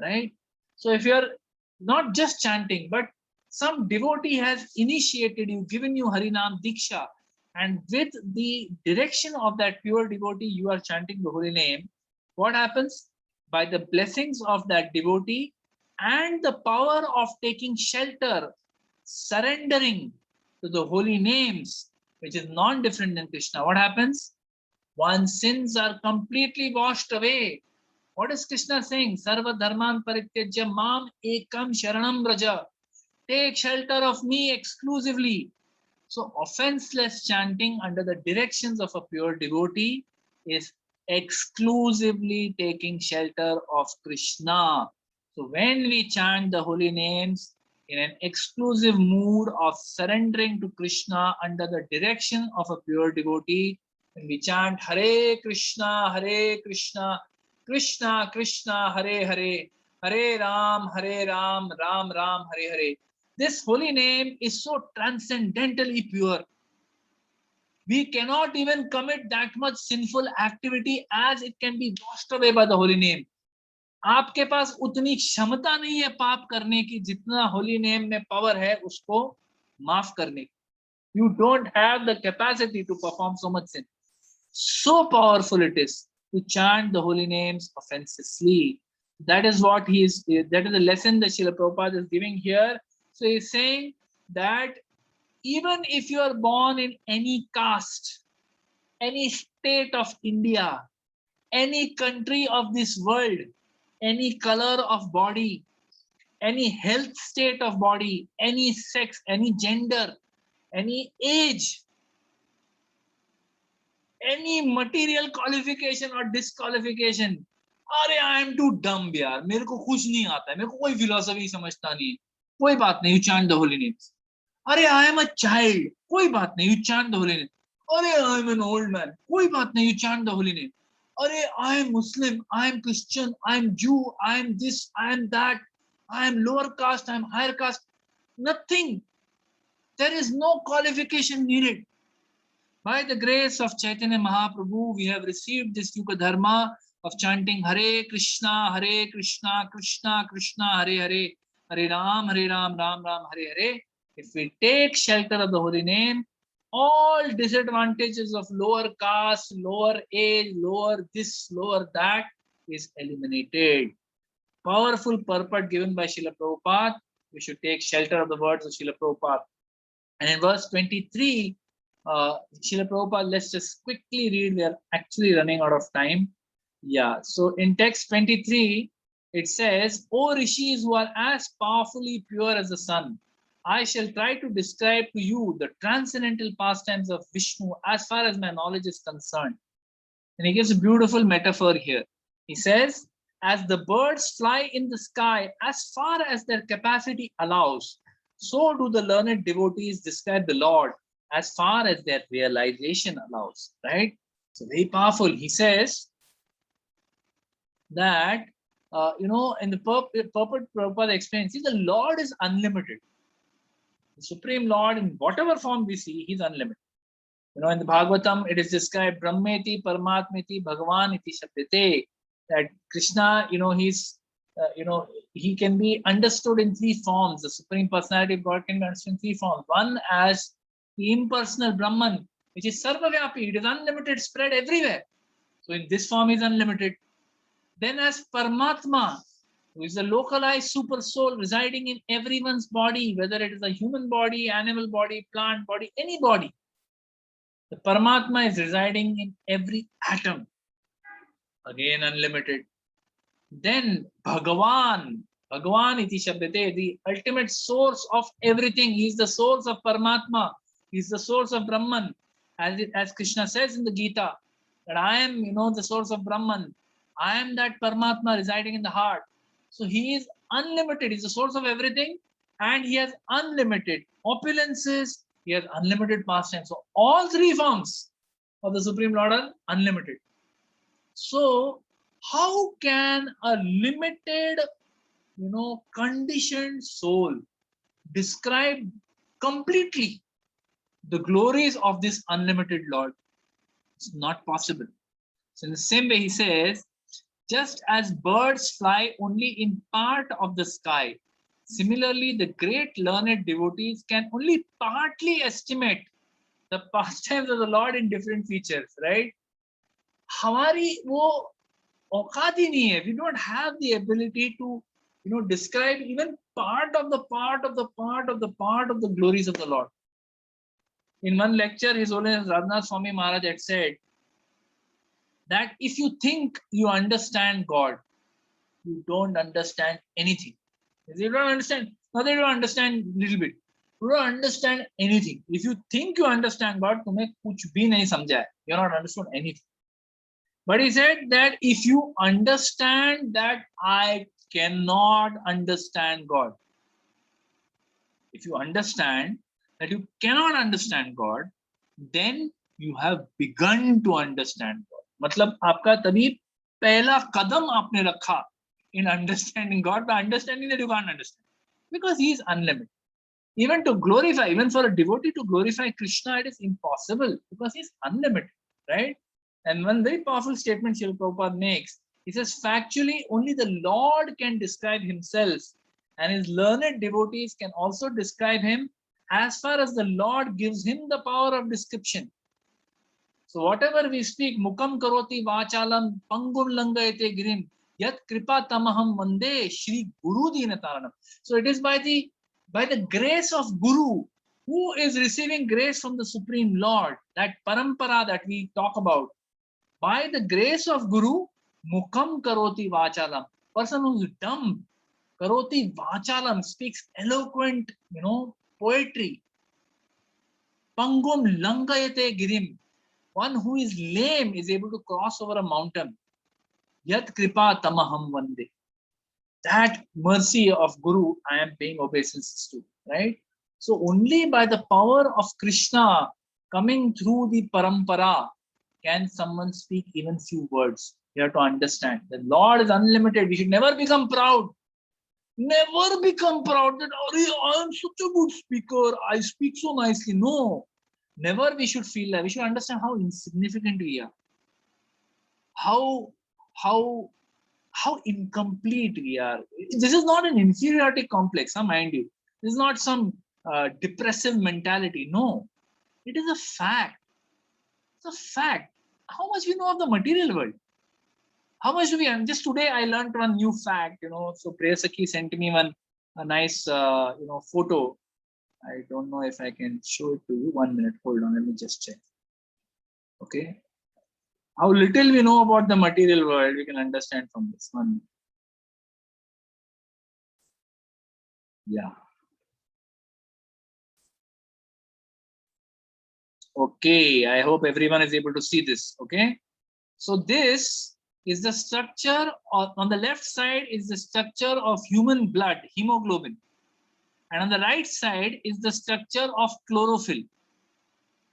right? So if you're not just chanting, but some devotee has initiated you, given you Harinam Diksha, and with the direction of that pure devotee, you are chanting the holy name. What happens? By the blessings of that devotee and the power of taking shelter, surrendering to the holy names, which is non-different than Krishna, what happens? One's sins are completely washed away. What is Krishna saying? Sarva dharman parityajya mam ekam sharanam braja. Take shelter of me exclusively. So offenseless chanting under the directions of a pure devotee is exclusively taking shelter of Krishna. So when we chant the holy names in an exclusive mood of surrendering to Krishna under the direction of a pure devotee, when we chant Hare Krishna, Krishna Krishna, Hare Hare, Hare Ram, Ram Ram, Hare Hare. This holy name is so transcendentally pure. We cannot even commit that much sinful activity as it can be washed away by the holy name. आपके पास उतनी क्षमता नहीं है पाप करने की जितना holy name में पावर है उसको माफ करने की. You don't have the capacity to perform so much sin. So powerful it is to chant the holy names offenselessly. That is what that is the lesson that Srila Prabhupada is giving here. So he's saying that even if you are born in any caste, any state of India, any country of this world, any color of body, any health state of body, any sex, any gender, any age, any material qualification or disqualification. अरे I M to डम यार, मेरे को कुछ नहीं आता है, मेरे को कोई फिलोसफी समझता नहीं है, कोई बात नहीं, you chant the holy names. अरे आई एम अ चाइल्ड, कोई बात नहीं, you chant the holy name. अरे I am an old man, कोई बात नहीं, you chant the holy name. अरे I am Muslim, I am Christian, I am Jew, I am this, I am that, I am lower caste, I am higher caste, nothing. There is no qualification needed. By the grace of Chaitanya Mahaprabhu, we have received this Yuga Dharma of chanting Hare Krishna, Krishna Krishna, Hare Hare, Hare Ram, Ram Ram, Hare Hare. If we take shelter of the holy name, all disadvantages of lower caste, lower age, lower this, lower that is eliminated. Powerful purport given by Srila Prabhupada. We should take shelter of the words of Srila Prabhupada. And in verse 23, Srila Prabhupada, let's just quickly read. We are actually running out of time. Yeah, so in text 23, it says, O Rishis who are as powerfully pure as the sun, I shall try to describe to you the transcendental pastimes of Vishnu as far as my knowledge is concerned. And he gives a beautiful metaphor here. He says, as the birds fly in the sky as far as their capacity allows, so do the learned devotees describe the Lord as far as their realization allows, right? So very powerful. He says that, in the purport Prabhupada explains, see, the Lord is unlimited. The Supreme Lord, in whatever form we see, he's unlimited. In the Bhagavatam, it is described, Brahmeti, Paramatmeti, Bhagavan iti Shabdate, that Krishna, he's, he can be understood in three forms. The Supreme Personality of God can be understood in three forms. One as the impersonal Brahman, which is Sarvavyapi, it is unlimited, spread everywhere. So in this form, he is unlimited. Then as Paramatma, who is a localized super soul residing in everyone's body, whether it is a human body, animal body, plant body, any body. The Paramatma is residing in every atom. Again, unlimited. Then Bhagavan iti Shabdate, the ultimate source of everything. He is the source of Paramatma. He is the source of Brahman. As Krishna says in the Gita, that I am, the source of Brahman. I am that Paramatma residing in the heart. So he is unlimited. He is the source of everything. And he has unlimited opulences. He has unlimited pastime. So all three forms of the Supreme Lord are unlimited. So how can a limited, conditioned soul describe completely the glories of this unlimited Lord? It's not possible. So in the same way, he says, just as birds fly only in part of the sky, Similarly, the great learned devotees can only partly estimate the pastimes of the Lord in different features, right? हमारी वो औकात ही नहीं है. We don't have the ability to, describe even part of the glories of the Lord. In one lecture, His Holiness Radhanath Swami Maharaj had said that if you think you understand God, you don't understand anything. If you don't understand, not that you don't understand little bit. You don't understand anything. If you think you understand God, तुम्हें कुछ भी नहीं समझा है. You're not understood anything. But he said that if you understand that I cannot understand God, if you understand that you cannot understand God, then you have begun to understand God. मतलब आपका तभी पहला कदम आपने रखा in understanding God, by understanding that you can't understand, because He is unlimited. Even to glorify, even for a devotee to glorify Krishna, it is impossible because He is unlimited, right? And one very powerful statement Srila Prabhupada makes, he says, factually, only the Lord can describe Himself, and His learned devotees can also describe Him as far as the Lord gives him the power of description. So whatever we speak, mukam karoti vachalam pangum langayate girim yat kripa tamaham vande Shri Guru Dinataranam. So it is by the grace of Guru, who is receiving grace from the Supreme Lord, that parampara that we talk about. By the grace of Guru, mukam karoti vachalam. Person who is dumb, karoti vachalam, speaks eloquent, poetry. Pangum langayate girim. One who is lame is able to cross over a mountain. Yat kripa tamaham vande. That mercy of Guru I am paying obeisances to, right? So only by the power of Krishna coming through the parampara can someone speak even few words. You have to understand the Lord is unlimited. We should never become proud. Never become proud that I am such a good speaker. I speak so nicely. No. Never we should feel that. We should understand how insignificant we are. How incomplete we are. This is not an inferiority complex, mind you. This is not some depressive mentality. No, it is a fact. It's a fact. How much we know of the material world? How much do we? Just today I learned one new fact. So Priyasaki sent me a nice photo. I don't know if I can show it to you. 1 minute. Hold on. Let me just check. Okay. How little we know about the material world, we can understand from this one. Yeah. Okay. I hope everyone is able to see this. Okay. So this is the structure on the left side is the structure of human blood, hemoglobin. And on the right side is the structure of chlorophyll.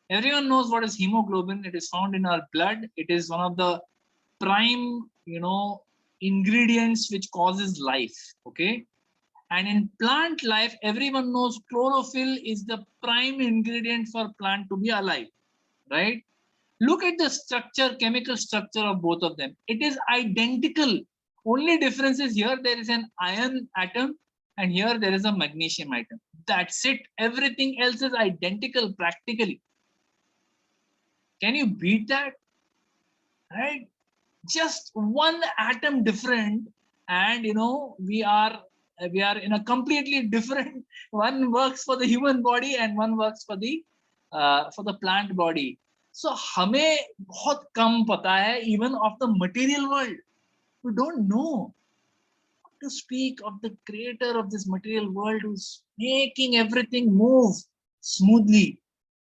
Everyone knows what is hemoglobin. It is found in our blood. It is one of the prime, ingredients which causes life. Okay. And in plant life, everyone knows chlorophyll is the prime ingredient for plant to be alive. Right. Look at the structure, chemical structure of both of them. It is identical. Only difference is here there is an iron atom and here there is a magnesium atom. That's it. Everything else is identical practically. Can you beat that? Right? Just one atom different, and we are in a completely different. One works for the human body and one works for the plant body. So हमें बहुत कम पता है even of the material world. We don't know to speak of the creator of this material world who's making everything move smoothly.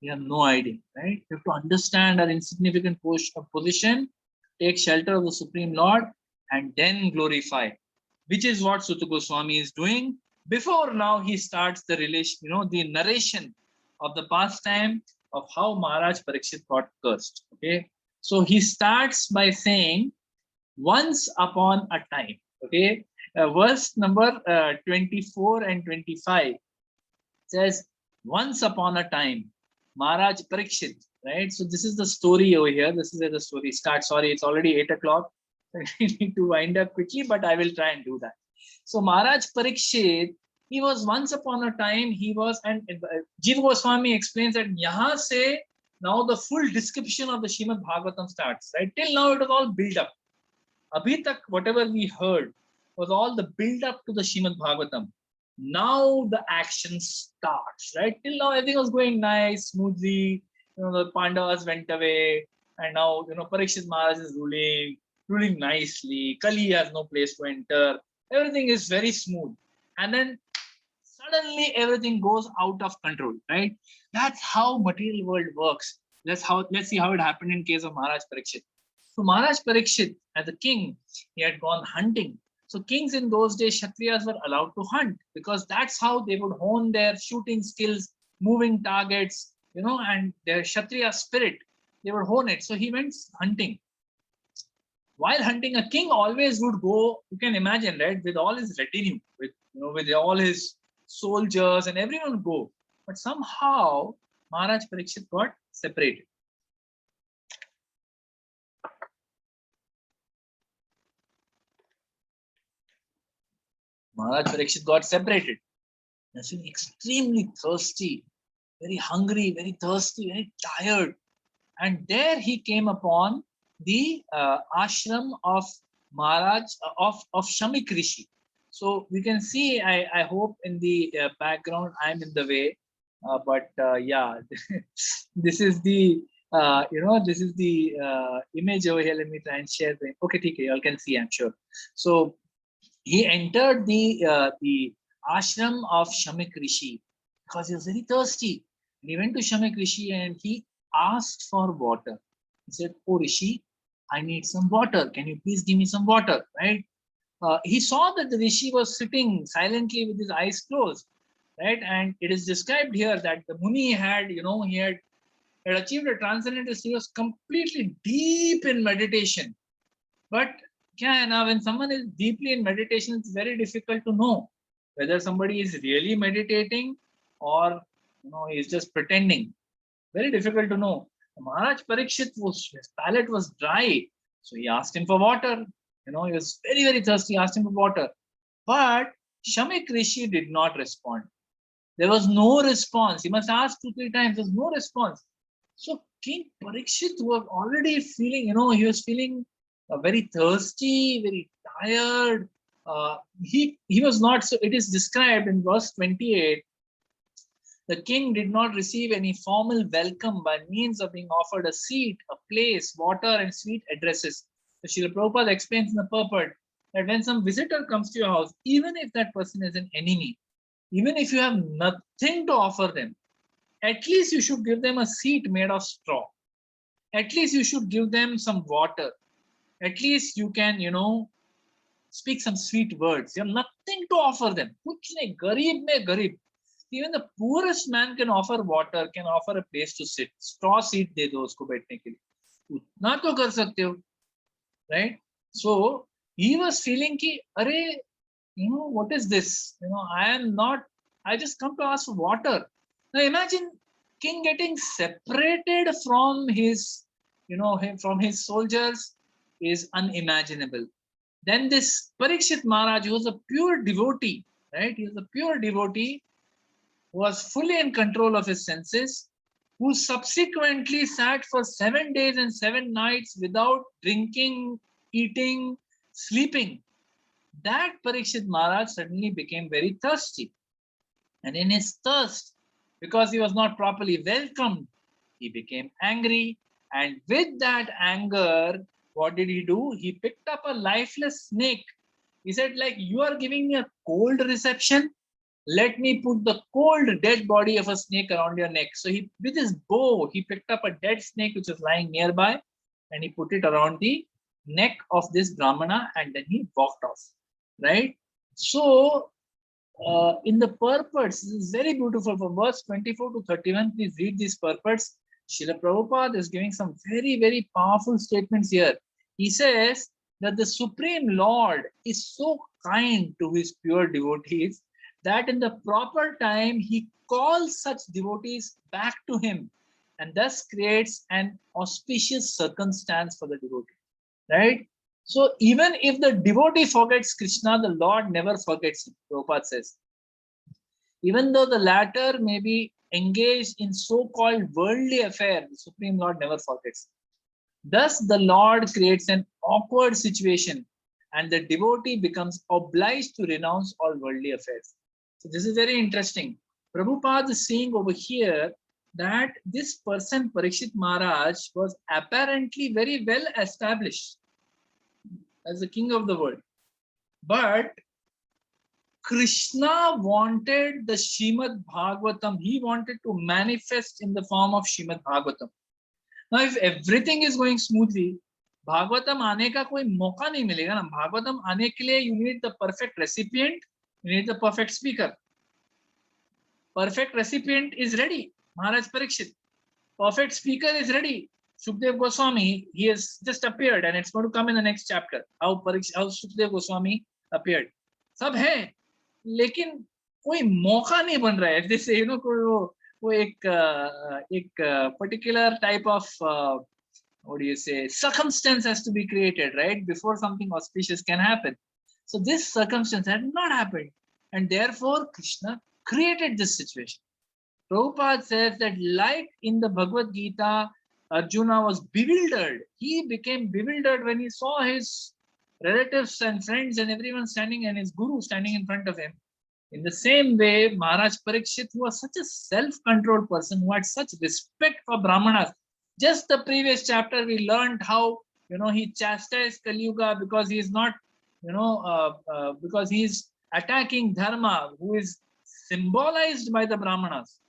We have no idea, right? We have to understand our insignificant position, take shelter of the Supreme Lord, and then glorify, which is what Suta Goswami is doing. Before now, he starts the relation, the narration of the pastime of how Maharaj Parikshit got cursed. Okay, so he starts by saying, "Once upon a time." Okay, verse number 24 and 25 says, "Once upon a time, Maharaj Parikshit." Right. So this is the story over here. This is where the story starts. Sorry, it's already 8 o'clock. I need to wind up quickly, but I will try and do that. So Maharaj Parikshit He was once upon a time, he was, and Jiva Goswami explains that yahan se now the full description of the Shrimad Bhagavatam starts, right? Till now it was all built up. Abhi tak, whatever we heard was all the build up to the Shrimad Bhagavatam. Now the action starts, right? Till now everything was going nice, smoothly. The Pandavas went away, and now Parikshit Maharaj is ruling nicely. Kali has no place to enter. Everything is very smooth, and then suddenly everything goes out of control, right? That's how material world works. Let's see how it happened in case of Maharaj Parikshit. So Maharaj Parikshit, as a king, he had gone hunting. So kings in those days, Kshatriyas were allowed to hunt because that's how they would hone their shooting skills, moving targets, and their Kshatriya spirit. They would hone it. So he went hunting. While hunting, a king always would go, you can imagine, right, with all his retinue, with all his soldiers, and everyone would go. But somehow Maharaj Parikshit got separated. Maharaj Parikshit got separated. He was extremely thirsty, very hungry, very thirsty, very tired. And there he came upon the ashram of Maharaj, of Shamik Rishi. So we can see, I hope in the background, I'm in the way. But yeah, this is the, this is the image over here. Let me try and share the, okay, you all can see, I'm sure. So he entered the ashram of Shamik Rishi because he was very thirsty. And he went to Shamik Rishi and he asked for water. He said, "Oh Rishi, I need some water. Can you please give me some water?" Right? He saw that the Rishi was sitting silently with his eyes closed. Right? And it is described here that the Muni had, he had achieved a transcendental state. He was completely deep in meditation. But now when someone is deeply in meditation, it's very difficult to know whether somebody is really meditating or is just pretending. Very difficult to know. Maharaj Parikshit, his palate was dry, so he asked him for water. He was very, very thirsty. Asked him for water, but Shamik Rishi did not respond. There was no response. He must ask 2-3 times. There was no response. So King Parikshit was already feeling, he was feeling very thirsty, very tired. He was not. So it is described in verse 28. The king did not receive any formal welcome by means of being offered a seat, a place, water, and sweet addresses. So Srila Prabhupada explains in the purport that when some visitor comes to your house, even if that person is an enemy, even if you have nothing to offer them, at least you should give them a seat made of straw. At least you should give them some water. At least you can, speak some sweet words. You have nothing to offer them. Kuch nahi, garib mein garib. Even the poorest man can offer water, can offer a place to sit. Straw seat de do usko baithne ke liye. Utna to kar sakte ho, right? So he was feeling ki, arey, what is this? I just come to ask for water. Now imagine king getting separated from his, from his soldiers is unimaginable. Then this Parikshit Maharaj, who was a pure devotee, right? He was a pure devotee who was fully in control of his senses, who subsequently sat for 7 days and 7 nights without drinking, eating, sleeping. That Parikshit Maharaj suddenly became very thirsty. And in his thirst, because he was not properly welcomed, he became angry. And with that anger, what did he do? He picked up a lifeless snake. He said, like, you are giving me a cold reception. Let me put the cold, dead body of a snake around your neck. So he, with his bow, he picked up a dead snake which was lying nearby, and he put it around the neck of this Brahmana, and then he walked off. Right? So in the purports, this is very beautiful. From verse 24 to 31, please read these purports. Srila Prabhupada is giving some very, very powerful statements here. He says that the Supreme Lord is so kind to his pure devotees that in the proper time, he calls such devotees back to him and thus creates an auspicious circumstance for the devotee. Right? So even if the devotee forgets Krishna, the Lord never forgets him, Prabhupada says. Even though the latter may be engaged in so-called worldly affair, the Supreme Lord never forgets. Thus, the Lord creates an awkward situation and the devotee becomes obliged to renounce all worldly affairs. So this is very interesting. Prabhupada is saying over here that this person, Parikshit Maharaj, was apparently very well established as the king of the world. But Krishna wanted the Shrimad Bhagavatam. He wanted to manifest in the form of Shrimad Bhagavatam. Now, if everything is going smoothly, Bhagavatam आने का कोई मौका नहीं मिलेगा ना. Bhagavatam आने के लिए you need the perfect recipient, you need the perfect speaker. Perfect recipient is ready, Maharaj Parikshit. Perfect speaker is ready, Shukdev Goswami. He has just appeared and it's going to come in the next chapter. How Shukdev Goswami appeared. सब है, लेकिन कोई मौका नहीं बन रहा है. This, वो एक particular type of what do you say, circumstance has to be created, right, before something auspicious can happen. So this circumstance had not happened, and therefore Krishna created this situation. Prabhupada says that like in the Bhagavad Gita, Arjuna was bewildered. He became bewildered when he saw his relatives and friends and everyone standing and his guru standing in front of him. In the same way, Maharaj Parikshit, who was such a self-controlled person, who had such respect for Brahmanas. Just the previous chapter, we learned how, he chastised Kali Yuga because he is not, because he is attacking Dharma, who is symbolized by the Brahmanas.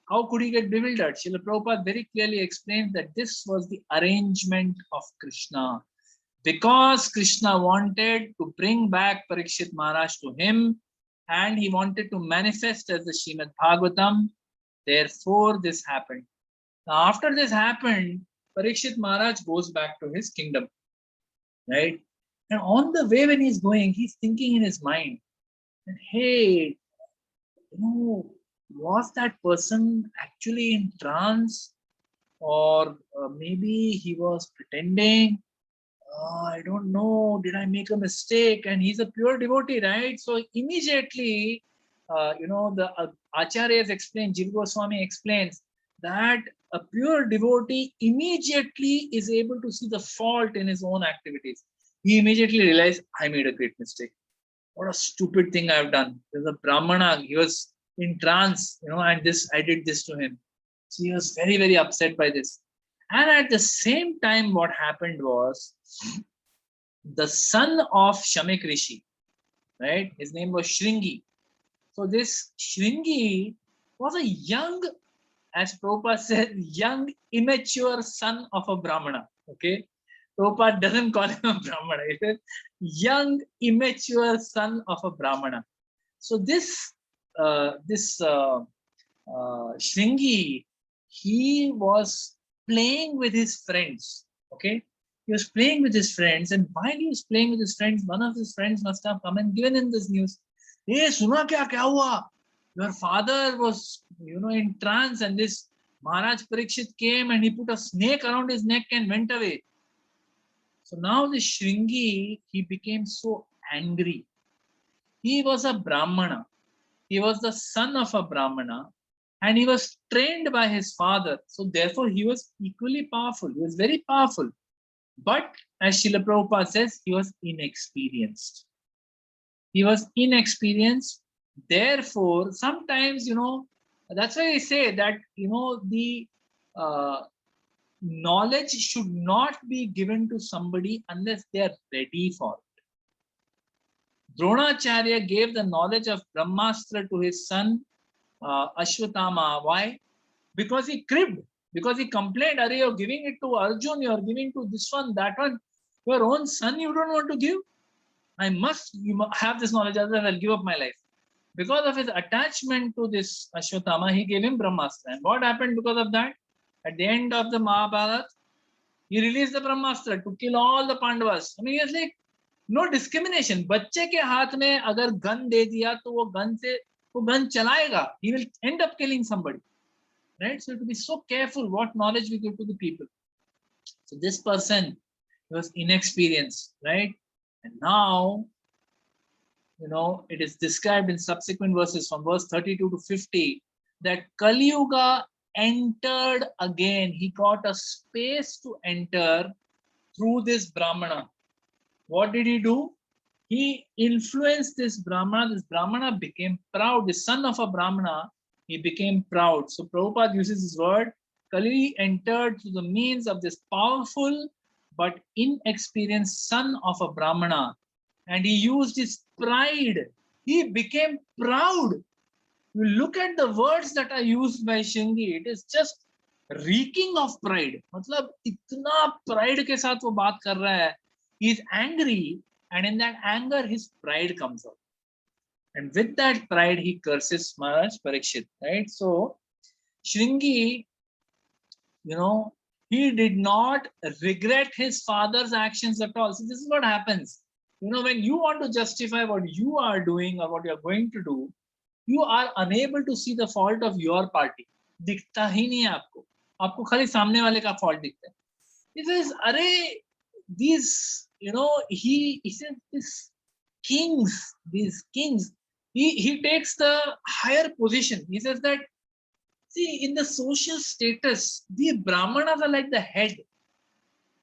How could he get bewildered? Srila Prabhupada very clearly explained that this was the arrangement of Krishna. Because Krishna wanted to bring back Parikshit Maharaj to him and he wanted to manifest as the Shrimad Bhagavatam, therefore this happened. Now after this happened, Parikshit Maharaj goes back to his kingdom, right? And on the way when he's going, he's thinking in his mind, hey, was that person actually in trance? Or maybe he was pretending? I don't know, did I make a mistake? And he's a pure devotee, right? So immediately, the Acharyas explain, Jiva Goswami explains that a pure devotee immediately is able to see the fault in his own activities. He immediately realized, I made a great mistake. What a stupid thing I've done. There's a Brahmana, he was in trance, and I did this to him. So he was very, very upset by this. And at the same time, what happened was the son of Shamik Rishi, right? His name was Shringi. So this Shringi was a young, as Prabhupada said, young, immature son of a Brahmana. Okay, Prabhupada doesn't call him a Brahmana. He says young, immature son of a Brahmana. So this Shringi, he was playing with his friends. Okay, he was playing with his friends, and while he was playing with his friends, one of his friends must have come and given him this news. Hey, suna kya hua? Your father was, in trance, and this Maharaj Parikshit came and he put a snake around his neck and went away. So now the Shringi, he became so angry. He was a Brahmana. He was the son of a Brahmana. And he was trained by his father. So therefore, he was equally powerful. He was very powerful. But as Srila Prabhupada says, he was inexperienced. He was inexperienced. Therefore, sometimes, that's why I say that, the knowledge should not be given to somebody unless they are ready for it. Dronacharya gave the knowledge of Brahmastra to his son, Ashwatthama. Why? Because he cribbed, because he complained, Are you're giving it to Arjun, you're giving to this one, that one. Your own son you don't want to give? I must have this knowledge, otherwise I'll give up my life. Because of his attachment to this Ashwatthama, he gave him Brahmastra. And what happened because of that? At the end of the Mahabharata, he released the Brahmastra to kill all the Pandavas. I mean, it's like no discrimination. बच्चे के हाथ में अगर gun दे दिया तो वो gun चलाएगा. He will end up killing somebody, right? So to be so careful what knowledge we give to the people. So this person was inexperienced, right? And now it is described in subsequent verses from verse 32 to 50 that Kali Yuga entered again. He got a space to enter through this Brahmana. What did he do? He influenced this Brahmana. This Brahmana became proud. The son of a Brahmana, he became proud. So Prabhupada uses this word. Kali entered through the means of this powerful but inexperienced son of a Brahmana. And he used his pride. He became proud. You look at the words that are used by Shringi, it is just reeking of pride. मतलब इतना pride के साथ वो बात कर रहा है. He is angry, and in that anger, his pride comes out. And with that pride, he curses Maharaj Parikshit, right? So, Shringi, he did not regret his father's actions at all. So, this is what happens. When you want to justify what you are doing or what you are going to do, you are unable to see the fault of your party. दिखता ही नहीं है आपको. आपको खाली सामने वाले का fault दिखता है. He says, "Arey, these, he says these kings, he takes the higher position. He says that, see, in the social status, the Brahmanas are like the head,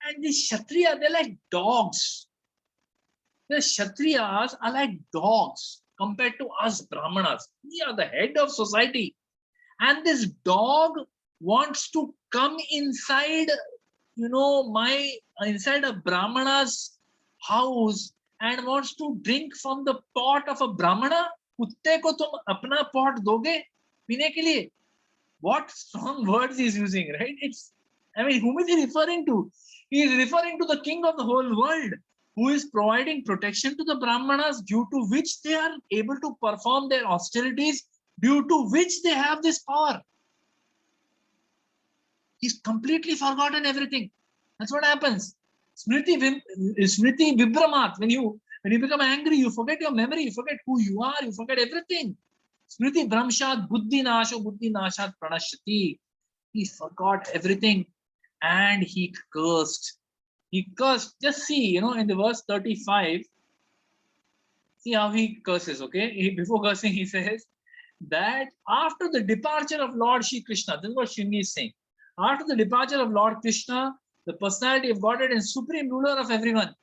and the Kshatriya, they're like dogs. The Kshatriyas are like dogs compared to us Brahmanas. We are the head of society. And this dog wants to come inside, inside a Brahmana's house and wants to drink from the pot of a Brahmana. कुत्ते को तुम अपना pot दोगे पीने के लिए? What strong words he's using, right? Whom is he referring to? He is referring to the king of the whole world, who is providing protection to the Brahmanas, due to which they are able to perform their austerities, due to which they have this power. He's completely forgotten everything. That's what happens. Smriti Vibramat. When you become angry, you forget your memory, you forget who you are, you forget everything. Smriti Bramshat Buddhi Nasho Buddhi Nashat Pranashati. He forgot everything and he cursed. He cursed. Just see, in the verse 35, see how he curses, okay? Before cursing, he says that after the departure of Lord Shri Krishna, this is what Shringi is saying. After the departure of Lord Krishna, the personality of Godhead and supreme ruler of everyone,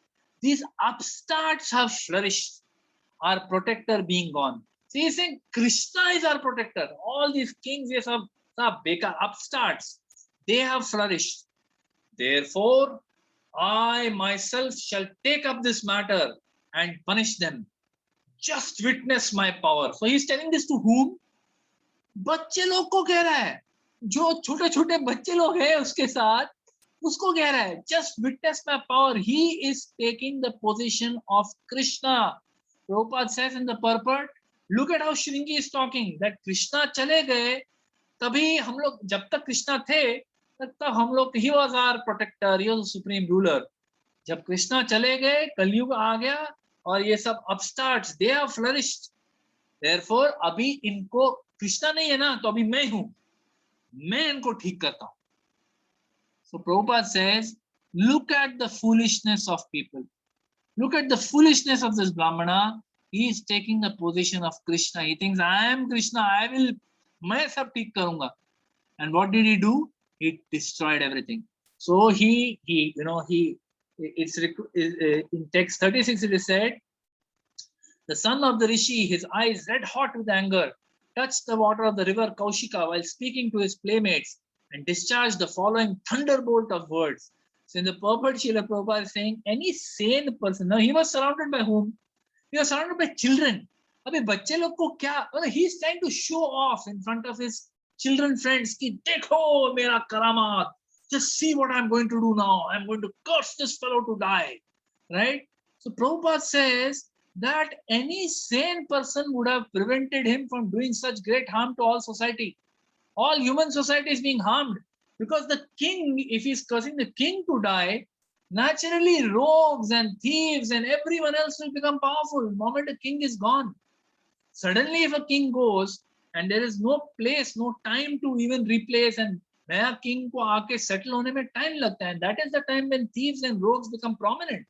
these upstarts have flourished, our protector being gone. So he's saying Krishna is our protector. All these kings, yes, are bekar, upstarts. They have flourished. Therefore, I myself shall take up this matter and punish them. Just witness my power. So he's telling this to whom? बच्चे लोग को कह रहा है. जो छोटे छोटे बच्चे लोग हैं उसके साथ, उसको कह रहा है. Just witness my power. He is taking the position of Krishna. Prabhupada says in the purport, look at how Shringi is talking, that Krishna चले गए, तभी हम लोग, जब तक कृष्णा थे तब हम लोग, he was our protector, he was the supreme ruler. जब कृष्णा चले गए, कलयुग आ गया और ये सब upstarts, they have flourished. Therefore, अभी इनको कृष्णा नहीं है ना, तो अभी मैं हूं, मैं इनको ठीक करता हूं. So Prabhupada says, look at the foolishness of people. Look at the foolishness of this Brahmana. He is taking the position of Krishna. He thinks, I am Krishna, मैं सब ठीक करूंगा. And what did he do? He destroyed everything. So it's in text 36 it is said, the son of the Rishi, his eyes red hot with anger, touched the water of the river Kaushika while speaking to his playmates and discharged the following thunderbolt of words. So in the purport, Srila Prabhupada is saying, any sane person, now he was surrounded by whom? He was surrounded by children. अबे बच्चे लोग को क्या, he is trying to show off in front of his children friends कि देखो मेरा करामात, just see what I'm going to do now. I'm going to curse this fellow to die, right? So Prabhupada says that any sane person would have prevented him from doing such great harm to all society. All human society is being harmed because the king, if he's cursing the king to die, naturally rogues and thieves and everyone else will become powerful the moment a king is gone. Suddenly, if a king goes and there is no place, no time to even replace, and नया king को आके settle होने में time लगता है, and that is the time when thieves and rogues become prominent.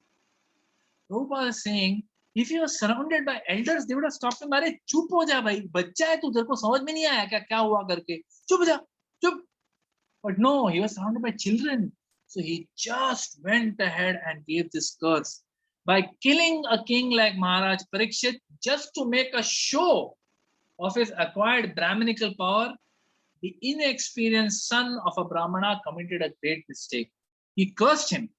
Prabhupada is saying If he was surrounded by elders, they would have stopped him. अरे चुप हो जा भाई, बच्चा है तू, तेरे को समझ में नहीं आया क्या क्या हुआ करके, चुप जा, चुप. But no, he was surrounded by children. So he just went ahead and gave this curse by killing a king like Maharaj Parikshit just to make a show of his acquired Brahminical power. The inexperienced son of a Brahmana committed a great mistake. He cursed him.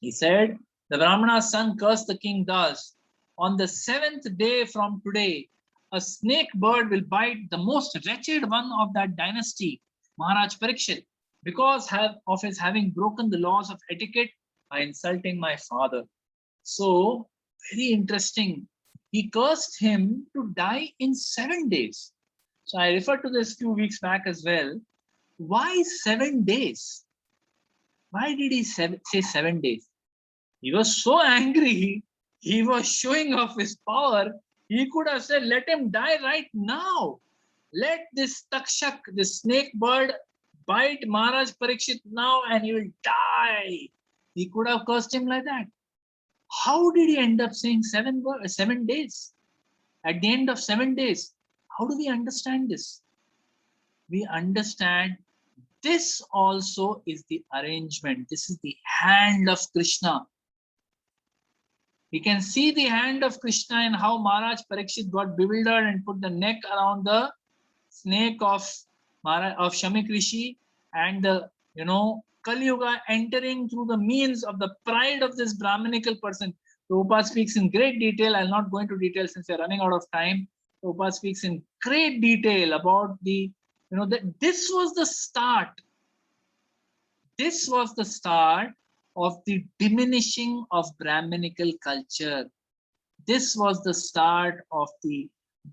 He said, the Brahmana's son cursed the king thus: on the 7th day from today, a snake bird will bite the most wretched one of that dynasty, Maharaj Parikshit, because of his having broken the laws of etiquette by insulting my father. So, very interesting. He cursed him to die in 7 days. So I referred to this few weeks back as well. Why 7 days? Why did he say 7 days? He was so angry. He was showing off his power. He could have said, let him die right now. Let this takshak, this snake bird, bite Maharaj Parikshit now and he will die. He could have cursed him like that. How did he end up saying 7 days? At the end of 7 days, how do we understand this? We understand this also is the arrangement. This is the hand of Krishna. We can see the hand of Krishna in how Maharaj Parikshit got bewildered and put the neck around the snake of Shamik Rishi, and the Kali Yuga entering through the means of the pride of this Brahminical person. Prabhupada speaks in great detail. I'll not go into detail since we're running out of time. Prabhupada speaks in great detail about the, that this was the start. This was the start of the diminishing of Brahminical culture. This was the start of the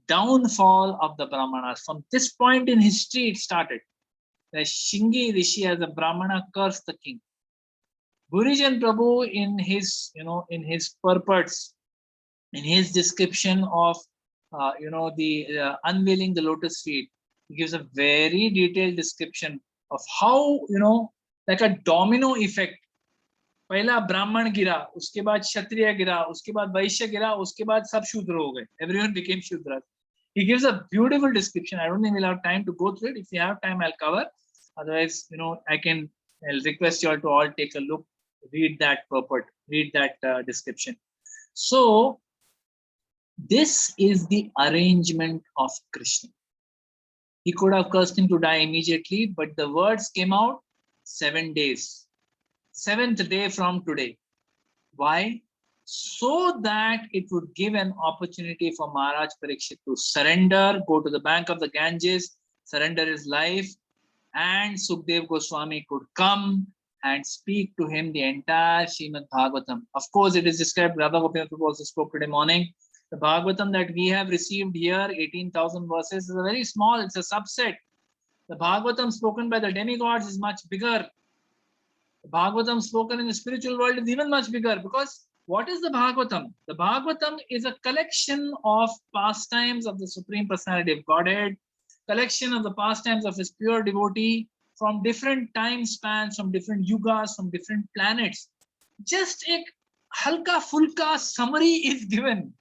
downfall of the Brahmanas. From this point in history, it started. The Shingi Rishi as a Brahmana cursed the king. Burijan Prabhu in his, in his purports, in his description of, unveiling the lotus feet, he gives a very detailed description of how, like a domino effect. पहला ब्राह्मण गिरा, उसके बाद क्षत्रिय गिरा, उसके बाद वैश्य गिरा, उसके बाद सब शूद्र हो गए. Everyone became Shudras. He gives a beautiful description. I don't think we'll have time to go through it. If you have time, I'll cover. Otherwise, I'll request you all to all take a look, read that purport, read that description. So, this is the arrangement of Krishna. He could have cursed him to die immediately, but the words came out 7 days. 7th day from today. Why? So that it would give an opportunity for Maharaj Parikshit to surrender, go to the bank of the Ganges, surrender his life, and Sukdev Goswami could come and speak to him the entire Srimad Bhagavatam. Of course, it is described, Radha Gopinath also spoke today morning. The Bhagavatam that we have received here, 18,000 verses, is a very small, it's a subset. The Bhagavatam spoken by the demigods is much bigger. The Bhagavatam spoken in the spiritual world is even much bigger, because what is the Bhagavatam? The Bhagavatam is a collection of pastimes of the Supreme Personality of Godhead, collection of the pastimes of his pure devotee from different time spans, from different yugas, from different planets. Just a halka fulka summary is given,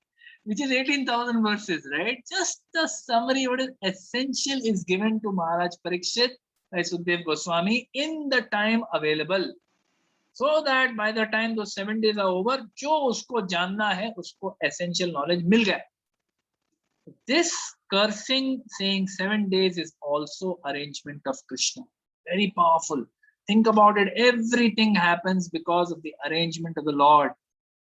which is 18,000 verses, right? Just the summary, what is essential, is given to Maharaj Parikshit by Sukdev Goswami in the time available, so that by the time those 7 days are over, jo usko janna hai, usko essential knowledge mil gaya. This cursing, saying 7 days, is also arrangement of Krishna. Very powerful. Think about it. Everything happens because of the arrangement of the Lord.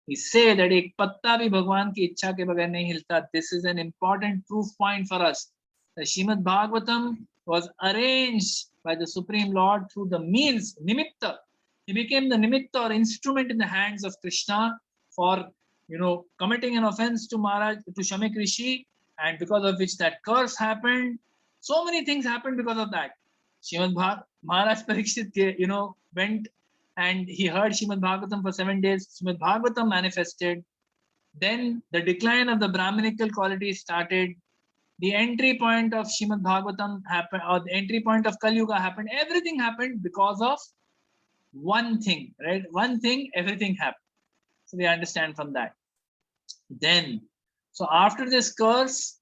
He say that ek patta bhi Bhagwan ki ichha ke bagair nahi hilta. This is an important proof point for us. The Srimad Bhagavatam was arranged by the Supreme Lord through the means, nimitta. He became the nimitta, or instrument, in the hands of Krishna for, committing an offense to Shamik Rishi, and because of which that curse happened. So many things happened because of that. Maharaj Parikshit, went and he heard Srimad Bhagavatam for 7 days. Srimad Bhagavatam manifested. Then the decline of the Brahminical quality started. The entry point of Srimad Bhagavatam happened, or the entry point of Kali Yuga happened. Everything happened because of one thing, right? One thing, everything happened. So we understand from that. Then, so after this curse,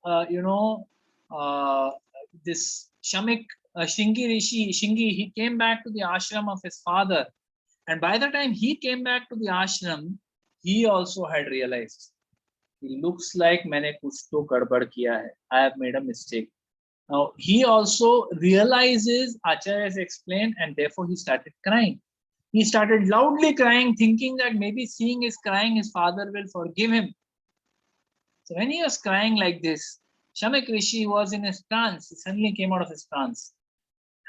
this Shingi Rishi, he came back to the ashram of his father. And by the time he came back to the ashram, he also had realized, he looks like मैंने कुछ तो गड़बड़ किया है. I have made a mistake. Now he also realizes, Acharya has explained, and therefore he started crying. He started loudly crying, thinking that maybe seeing his crying, his father will forgive him. So when he was crying like this, Shamak Rishi was in his trance. He suddenly came out of his trance.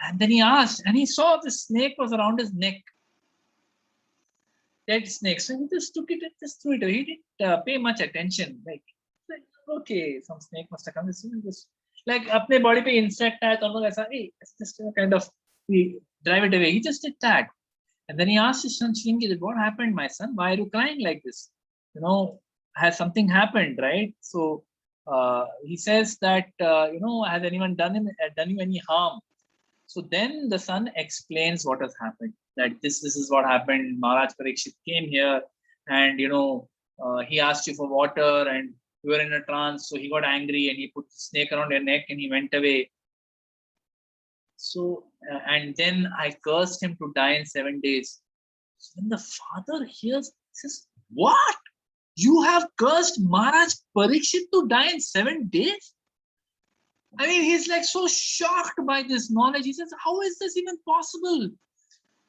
And then he asked, and he saw the snake was around his neck. Dead snake. So he just took it and just threw it away. He didn't pay much attention. Like, okay, some snake must have come. Just like अपने body पे insect है तो हम लोग ऐसा, hey, it's just a kind of, we drive it away. He just did that. And then he asked his son Shingi, what happened, my son? Why are you crying like this? Has something happened, right? So he says that, has anyone done you any harm? So then the son explains what has happened. That this is what happened. Maharaj Parikshit came here, and he asked you for water, and you were in a trance. So he got angry, and he put the snake around your neck, and he went away. So and then I cursed him to die in 7 days. So when the father hears, he says, "What? You have cursed Maharaj Parikshit to die in 7 days?" I mean, he's like so shocked by this knowledge. He says, how is this even possible?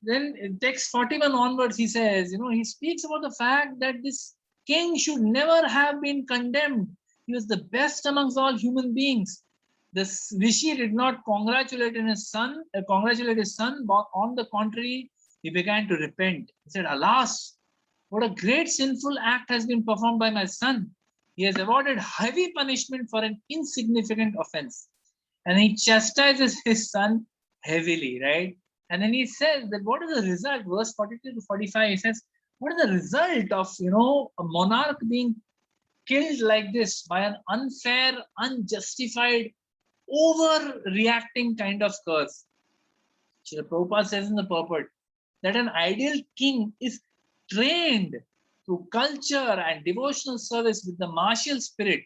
Then in text 41 onwards, he says, he speaks about the fact that this king should never have been condemned. He was the best amongst all human beings. This Rishi did not congratulate his son, but on the contrary, he began to repent. He said, alas, what a great sinful act has been performed by my son. He has awarded heavy punishment for an insignificant offense. And he chastises his son heavily, right? And then he says that what is the result? Verse 42 to 45, he says, what is the result of, a monarch being killed like this by an unfair, unjustified, overreacting kind of curse? Srila Prabhupada says in the purport that an ideal king is trained through culture and devotional service with the martial spirit.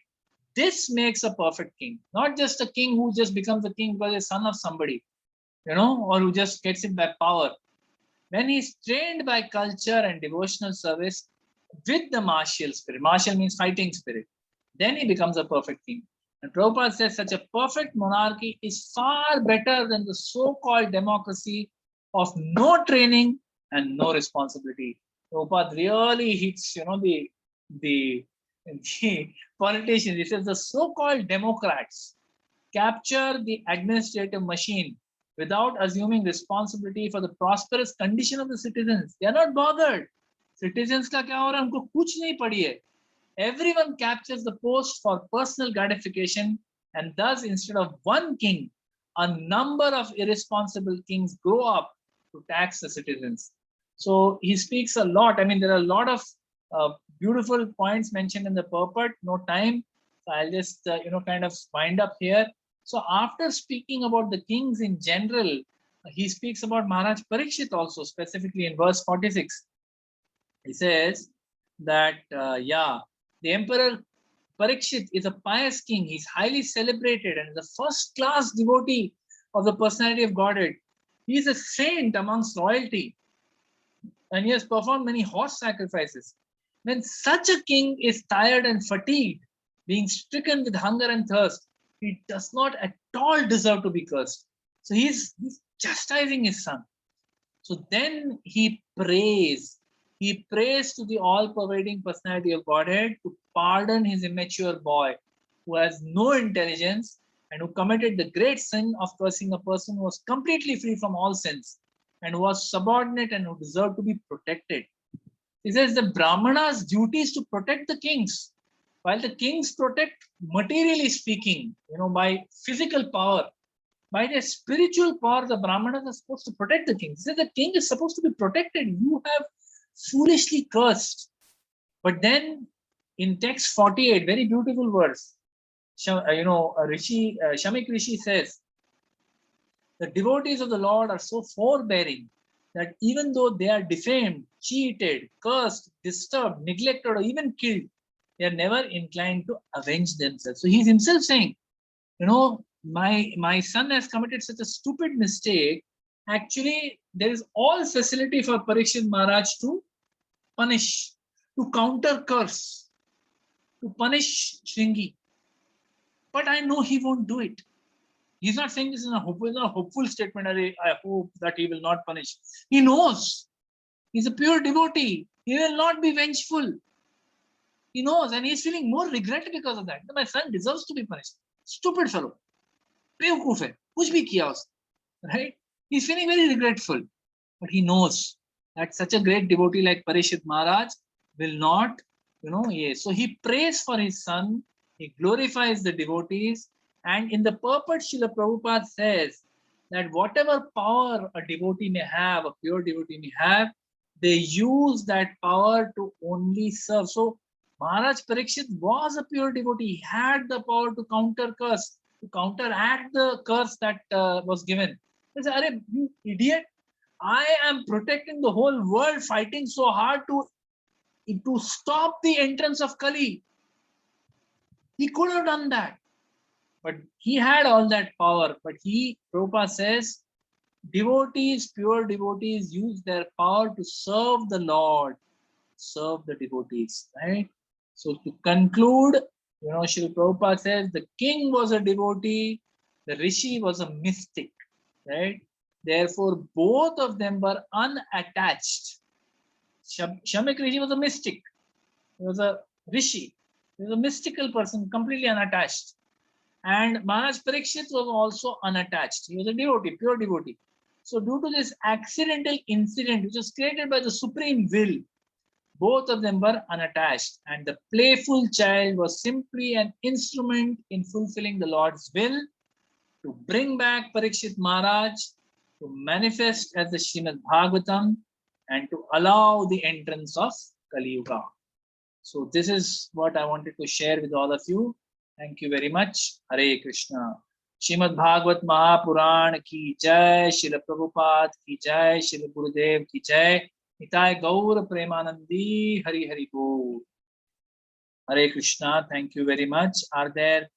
This makes a perfect king, not just a king who just becomes a king because he's son of somebody, or who just gets it by power. When he's trained by culture and devotional service with the martial spirit, martial means fighting spirit, then he becomes a perfect king. And Prabhupada says such a perfect monarchy is far better than the so-called democracy of no training and no responsibility. Prabhupada really hits, the politicians. He says the so-called Democrats capture the administrative machine without assuming responsibility for the prosperous condition of the citizens. They are not bothered. Citizens का क्या हो रहा है उनको कुछ नहीं पड़ी है. Everyone captures the post for personal gratification, and thus instead of one king, a number of irresponsible kings grow up to tax the citizens. So he speaks a lot. I mean, there are a lot of beautiful points mentioned in the purport. No time, so I'll just kind of wind up here. So after speaking about the kings in general, he speaks about Maharaj Parikshit also, specifically in verse 46. He says that the emperor Parikshit is a pious king. He's highly celebrated and is a first-class devotee of the personality of Godhead. He is a saint amongst royalty, and he has performed many horse sacrifices. When such a king is tired and fatigued, being stricken with hunger and thirst, he does not at all deserve to be cursed. So he's chastising his son. So then he prays. He prays to the all-pervading personality of Godhead to pardon his immature boy who has no intelligence and who committed the great sin of cursing a person who was completely free from all sins and who was subordinate and who deserved to be protected. He says the Brahmana's duty is to protect the kings, while the kings protect, materially speaking, by physical power. By their spiritual power, the Brahmanas are supposed to protect the king. He says the king is supposed to be protected. You have foolishly cursed. But then in text 48, very beautiful verse, Shamik Rishi says, the devotees of the Lord are so forbearing that even though they are defamed, cheated, cursed, disturbed, neglected, or even killed, They are never inclined to avenge themselves. So he's himself saying, you know, my son has committed such a stupid mistake. Actually, there is all facility for Parikshit Maharaj to punish, to counter curse, to punish Shringi. But I know he won't do it. He's not saying this in a hopeful statement. I hope that he will not punish. He knows. He's a pure devotee. He will not be vengeful. He knows, and he's feeling more regret because of that. My son deserves to be punished. Stupid fellow. बेवकूफ है, कुछ भी किया उसने, right? He's feeling very regretful, but he knows that such a great devotee like Parikshit Maharaj will not, so he prays for his son, he glorifies the devotees, and in the purport, Srila Prabhupada says that whatever power a devotee may have, a pure devotee may have, they use that power to only serve. So Maharaj Parikshit was a pure devotee. He had the power to counter curse, to counteract the curse that was given. He said, "Arey, you idiot! I am protecting the whole world, fighting so hard to stop the entrance of Kali." He could have done that, but he had all that power. But Prabhupada says, devotees, pure devotees, use their power to serve the Lord, serve the devotees, right? So to conclude, Srila Prabhupada says the king was a devotee, the rishi was a mystic, right? Therefore, both of them were unattached. Shamik Rishi was a mystic. He was a rishi. He was a mystical person, completely unattached. And Maharaj Parikshit was also unattached. He was a devotee, pure devotee. So due to this accidental incident, which was created by the supreme will, both of them were unattached, and the playful child was simply an instrument in fulfilling the Lord's will to bring back Parikshit Maharaj, to manifest as the Srimad Bhagavatam, and to allow the entrance of Kali Yuga. So this is what I wanted to share with all of you. Thank you very much. Hare Krishna. Srimad Bhagavat Mahapuran ki jai, Srila Prabhupada ki jai, Srila Gurudev ki jai. Nitai Gaur Premanandi, Hari Hari Bol. Hare Krishna. Thank you very much. Are there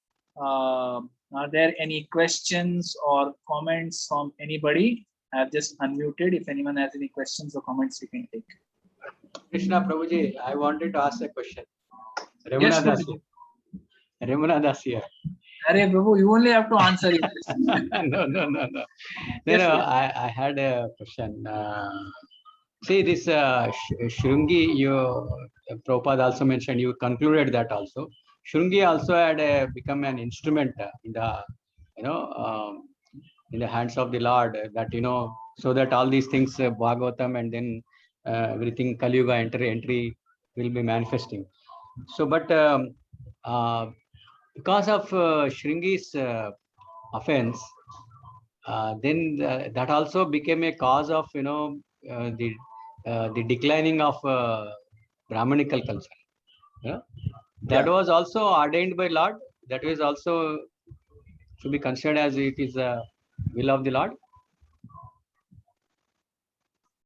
any questions or comments from anybody? I have just unmuted. If anyone has any questions or comments, you can take. Krishna Prabhuji, I wanted to ask a question. Yes, Ramana Das here. Hare Prabhu, you only have to answer it. No. Yes, I had a question. See this Shrungi, Prabhupada also mentioned, you concluded that also. Shrungi also had become an instrument in the, in the hands of the Lord, that, so that all these things, Bhagavatam and then everything, Kali Yuga entry will be manifesting. So, but because of Shringi's offense, then that also became a cause of, the declining of Brahmanical culture. That was also ordained by Lord. That was also to be considered as it is a will of the Lord.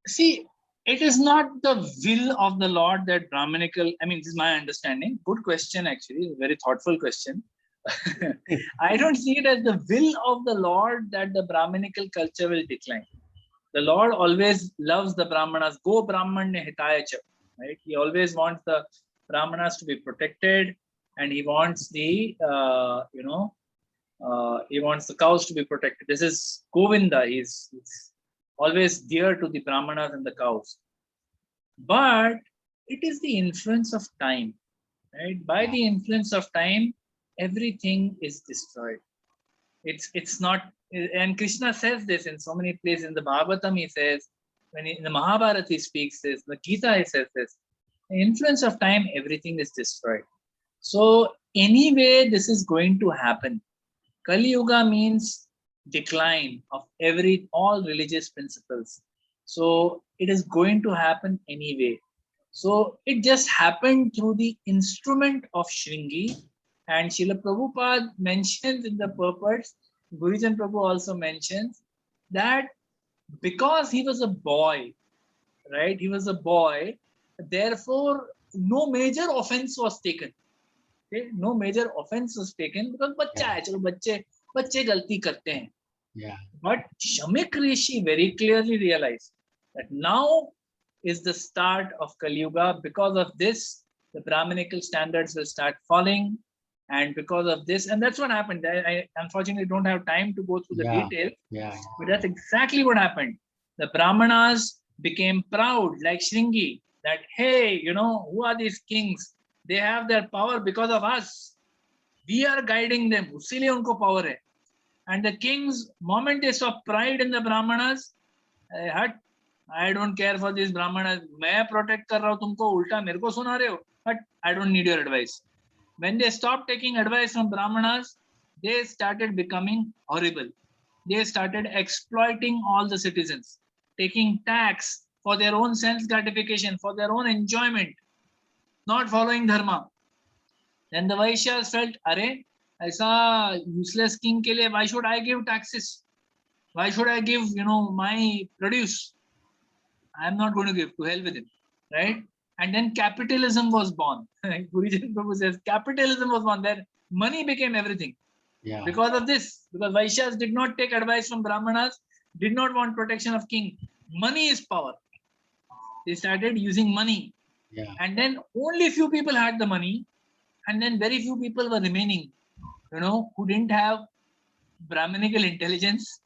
See, it is not the will of the Lord that Brahmanical, this is my understanding. Good question, actually, very thoughtful question. I don't see it as the will of the Lord that the Brahmanical culture will decline. The Lord always loves the Brahmanas. Go Brahmanya hitaya cha, right? He always wants the Brahmanas to be protected, and he wants the, he wants the cows to be protected. This is Govinda. He's always dear to the Brahmanas and the cows. But it is the influence of time, right? By the influence of time, everything is destroyed. It's not, and Krishna says this in so many places. In the Bhagavatam, he says, in the Mahabharata he speaks this, the Gita he says this. The influence of time, everything is destroyed. So anyway, this is going to happen. Kali Yuga means decline of all religious principles. So it is going to happen anyway. So it just happened through the instrument of Shringi, and Srila Prabhupada mentions in the purports, Gurujan Prabhu also mentions that because he was a boy, right? He was a boy, therefore no major offense was taken. Okay? No major offense was taken because बच्चा है, चलो बच्चे गलती करते हैं. Yeah. But Shamik Rishi very clearly realized that now is the start of Kali Yuga. Because of this, the Brahminical standards will start falling. And because of this, and that's what happened. I unfortunately don't have time to go through the Yeah. details, Yeah. but that's exactly what happened. The Brahmanas became proud, like Shringi, that, hey, who are these kings? They have their power because of us. We are guiding them. उसीलिए उनको power है. And the kings, moment they saw pride in the Brahmanas, I don't care for these Brahmanas. मैं protect कर रहा हूँ तुमको, उल्टा मेरे को सुना रहे हो. But I don't need your advice. When they stopped taking advice from Brahmanas, they started becoming horrible. They started exploiting all the citizens, taking tax for their own sense gratification, for their own enjoyment, not following dharma. Then the Vaishyas felt, अरे ऐसा useless king के लिए why should I give taxes? Why should I give my produce? I am not going to give. To hell with him, right? And then capitalism was born. Guruji Prabhu says capitalism was born. That money became everything. Yeah. Because of this, because Vaishyas did not take advice from Brahmanas, did not want protection of king. Money is power. They started using money. Yeah. And then only few people had the money, and then very few people were remaining, who didn't have Brahminical intelligence,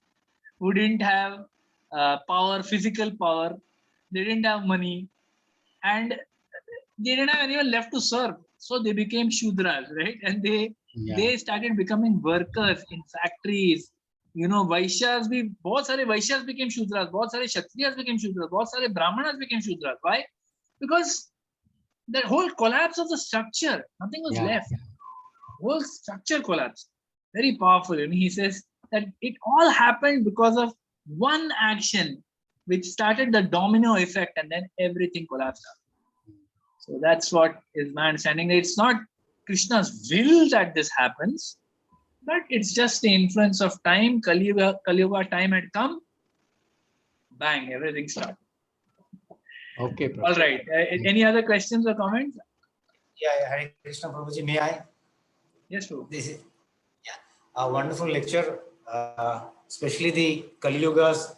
who didn't have power, physical power, they didn't have money, and they didn't have anyone left to serve. So they became Shudras, right? And they started becoming workers in factories. Vaishyas भी बहुत सारे Vaishyas became Shudras, बहुत सारे Kshatriyas became Shudras, बहुत सारे Brahmanas became Shudras. Why? Because the whole collapse of the structure, nothing was left. Whole structure collapsed. Very powerful. And he says that it all happened because of one action, which started the domino effect, and then everything collapsed. So that's what is my understanding. It's not Krishna's will that this happens, but it's just the influence of time. Kali Yuga time had come. Bang, everything started. Okay. All right. Any other questions or comments? Yeah, Hare Krishna Prabhuji, may I? Yes, Prabhu. This is a wonderful lecture, especially the Kali Yuga's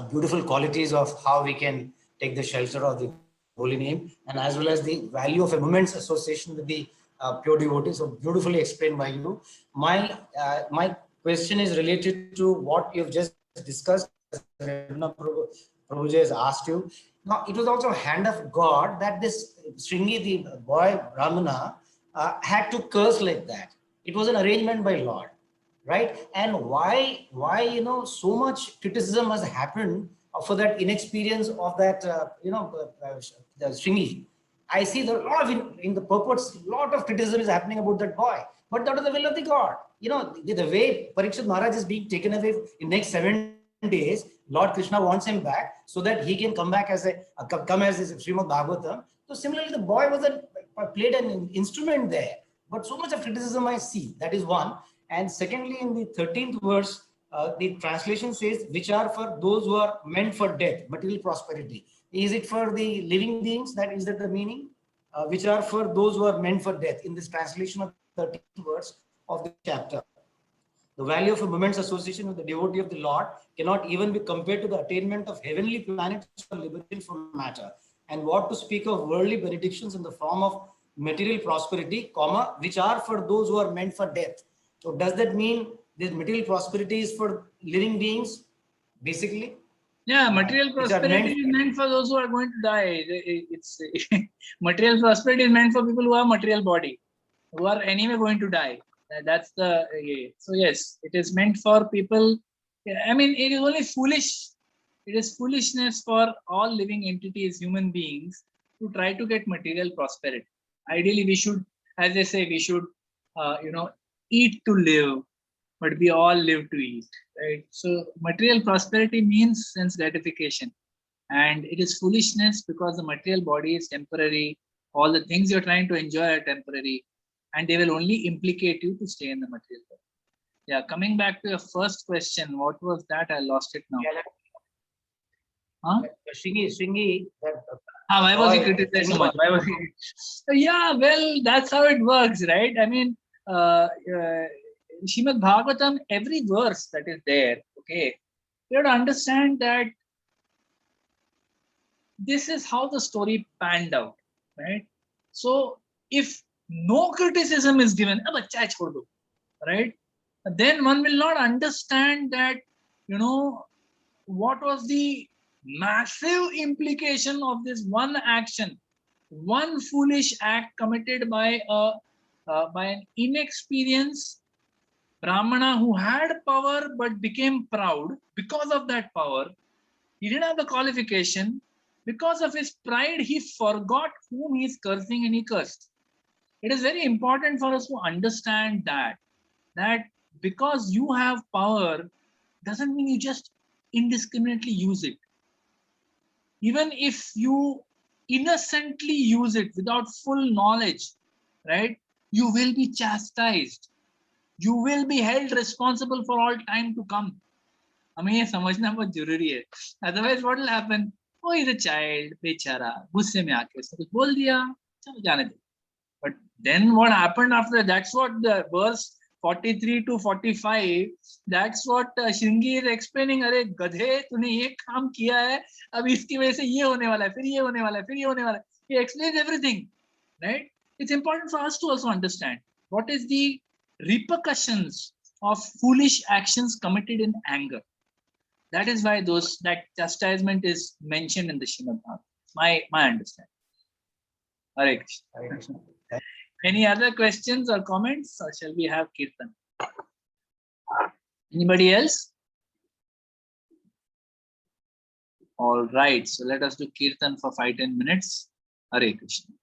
beautiful qualities of how we can take the shelter of the holy name, and as well as the value of a moment's association with the pure devotees. So beautifully explained by you. My question is related to what you've just discussed. Prabhuji has asked you. Now, it was also a hand of God that this Shringi, the boy Brahmana, had to curse like that. It was an arrangement by Lord, right? And why so much criticism has happened for that inexperience of that the Shringi. I see there a lot of in the purports, a lot of criticism is happening about that boy, but that is the will of the God. The way Parikshit Maharaj is being taken away in next 7 days, Lord Krishna wants him back so that he can come back as Srimad Bhagavatam. So similarly, the boy played an instrument there, but so much of criticism I see. That is one. And secondly, in the 13th verse, the translation says, which are for those who are meant for death, material prosperity. Is it for the living beings? Is that the meaning? Which are for those who are meant for death, in this translation of the 13th verse of the chapter. The value of a moment's association with the devotee of the Lord cannot even be compared to the attainment of heavenly planets for liberation from matter. And what to speak of worldly benedictions in the form of material prosperity, which are for those who are meant for death. So does that mean this material prosperity is for living beings, basically? Yeah, material prosperity is meant for those who are going to die. It's material prosperity is meant for people who have material body, who are anyway going to die. That's the so yes, it is meant for people. I mean, it is only foolish. It is foolishness for all living entities, human beings, to try to get material prosperity. Ideally, we should, as they say, we should, eat to live, but we all live to eat, right? So material prosperity means sense gratification, and it is foolishness because the material body is temporary. All the things you're trying to enjoy are temporary, and they will only implicate you to stay in the material body. Yeah, coming back to your first question, what was that? I lost it now. Huh? Shringi, that Why was he boy, criticized so Shringi much? Why was he? Yeah, well, that's how it works, right? I mean, Shrimad Bhagavatam, every verse that is there, okay, you have to understand that this is how the story panned out, right? So if no criticism is given, "Ab achha hai, chhod do," right? Then one will not understand that, you know, what was the massive implication of this one action, one foolish act committed by an inexperienced Brahmana who had power but became proud because of that power. He didn't have the qualification. Because of his pride, he forgot whom he is cursing and he cursed. It is very important for us to understand that because you have power doesn't mean you just indiscriminately use it. Even if you innocently use it without full knowledge, right, you will be chastised. You will be held responsible for all time to come. हमें ये समझना बहुत जरूरी है. Otherwise what will happen? Oh, he's a child, बेचारा, गुस्से में आके उसने कुछ बोल दिया, चलो जाने दे. But then what happened after that? That's what the verse 43 to 45, that's what Shringi is explaining. अरे गधे, तूने ये काम किया है, अब इसकी वजह से ये होने वाला है, फिर ये होने वाला है, फिर ये होने वाला है. He explains everything, right? It's important for us to also understand what is the repercussions of foolish actions committed in anger. That is why that chastisement is mentioned in the Srimad Bhagavatam. My understanding. Hare Krishna. Any other questions or comments, or shall we have Kirtan? Anybody else? All right, so let us do Kirtan for 5-10 minutes. Hare Krishna.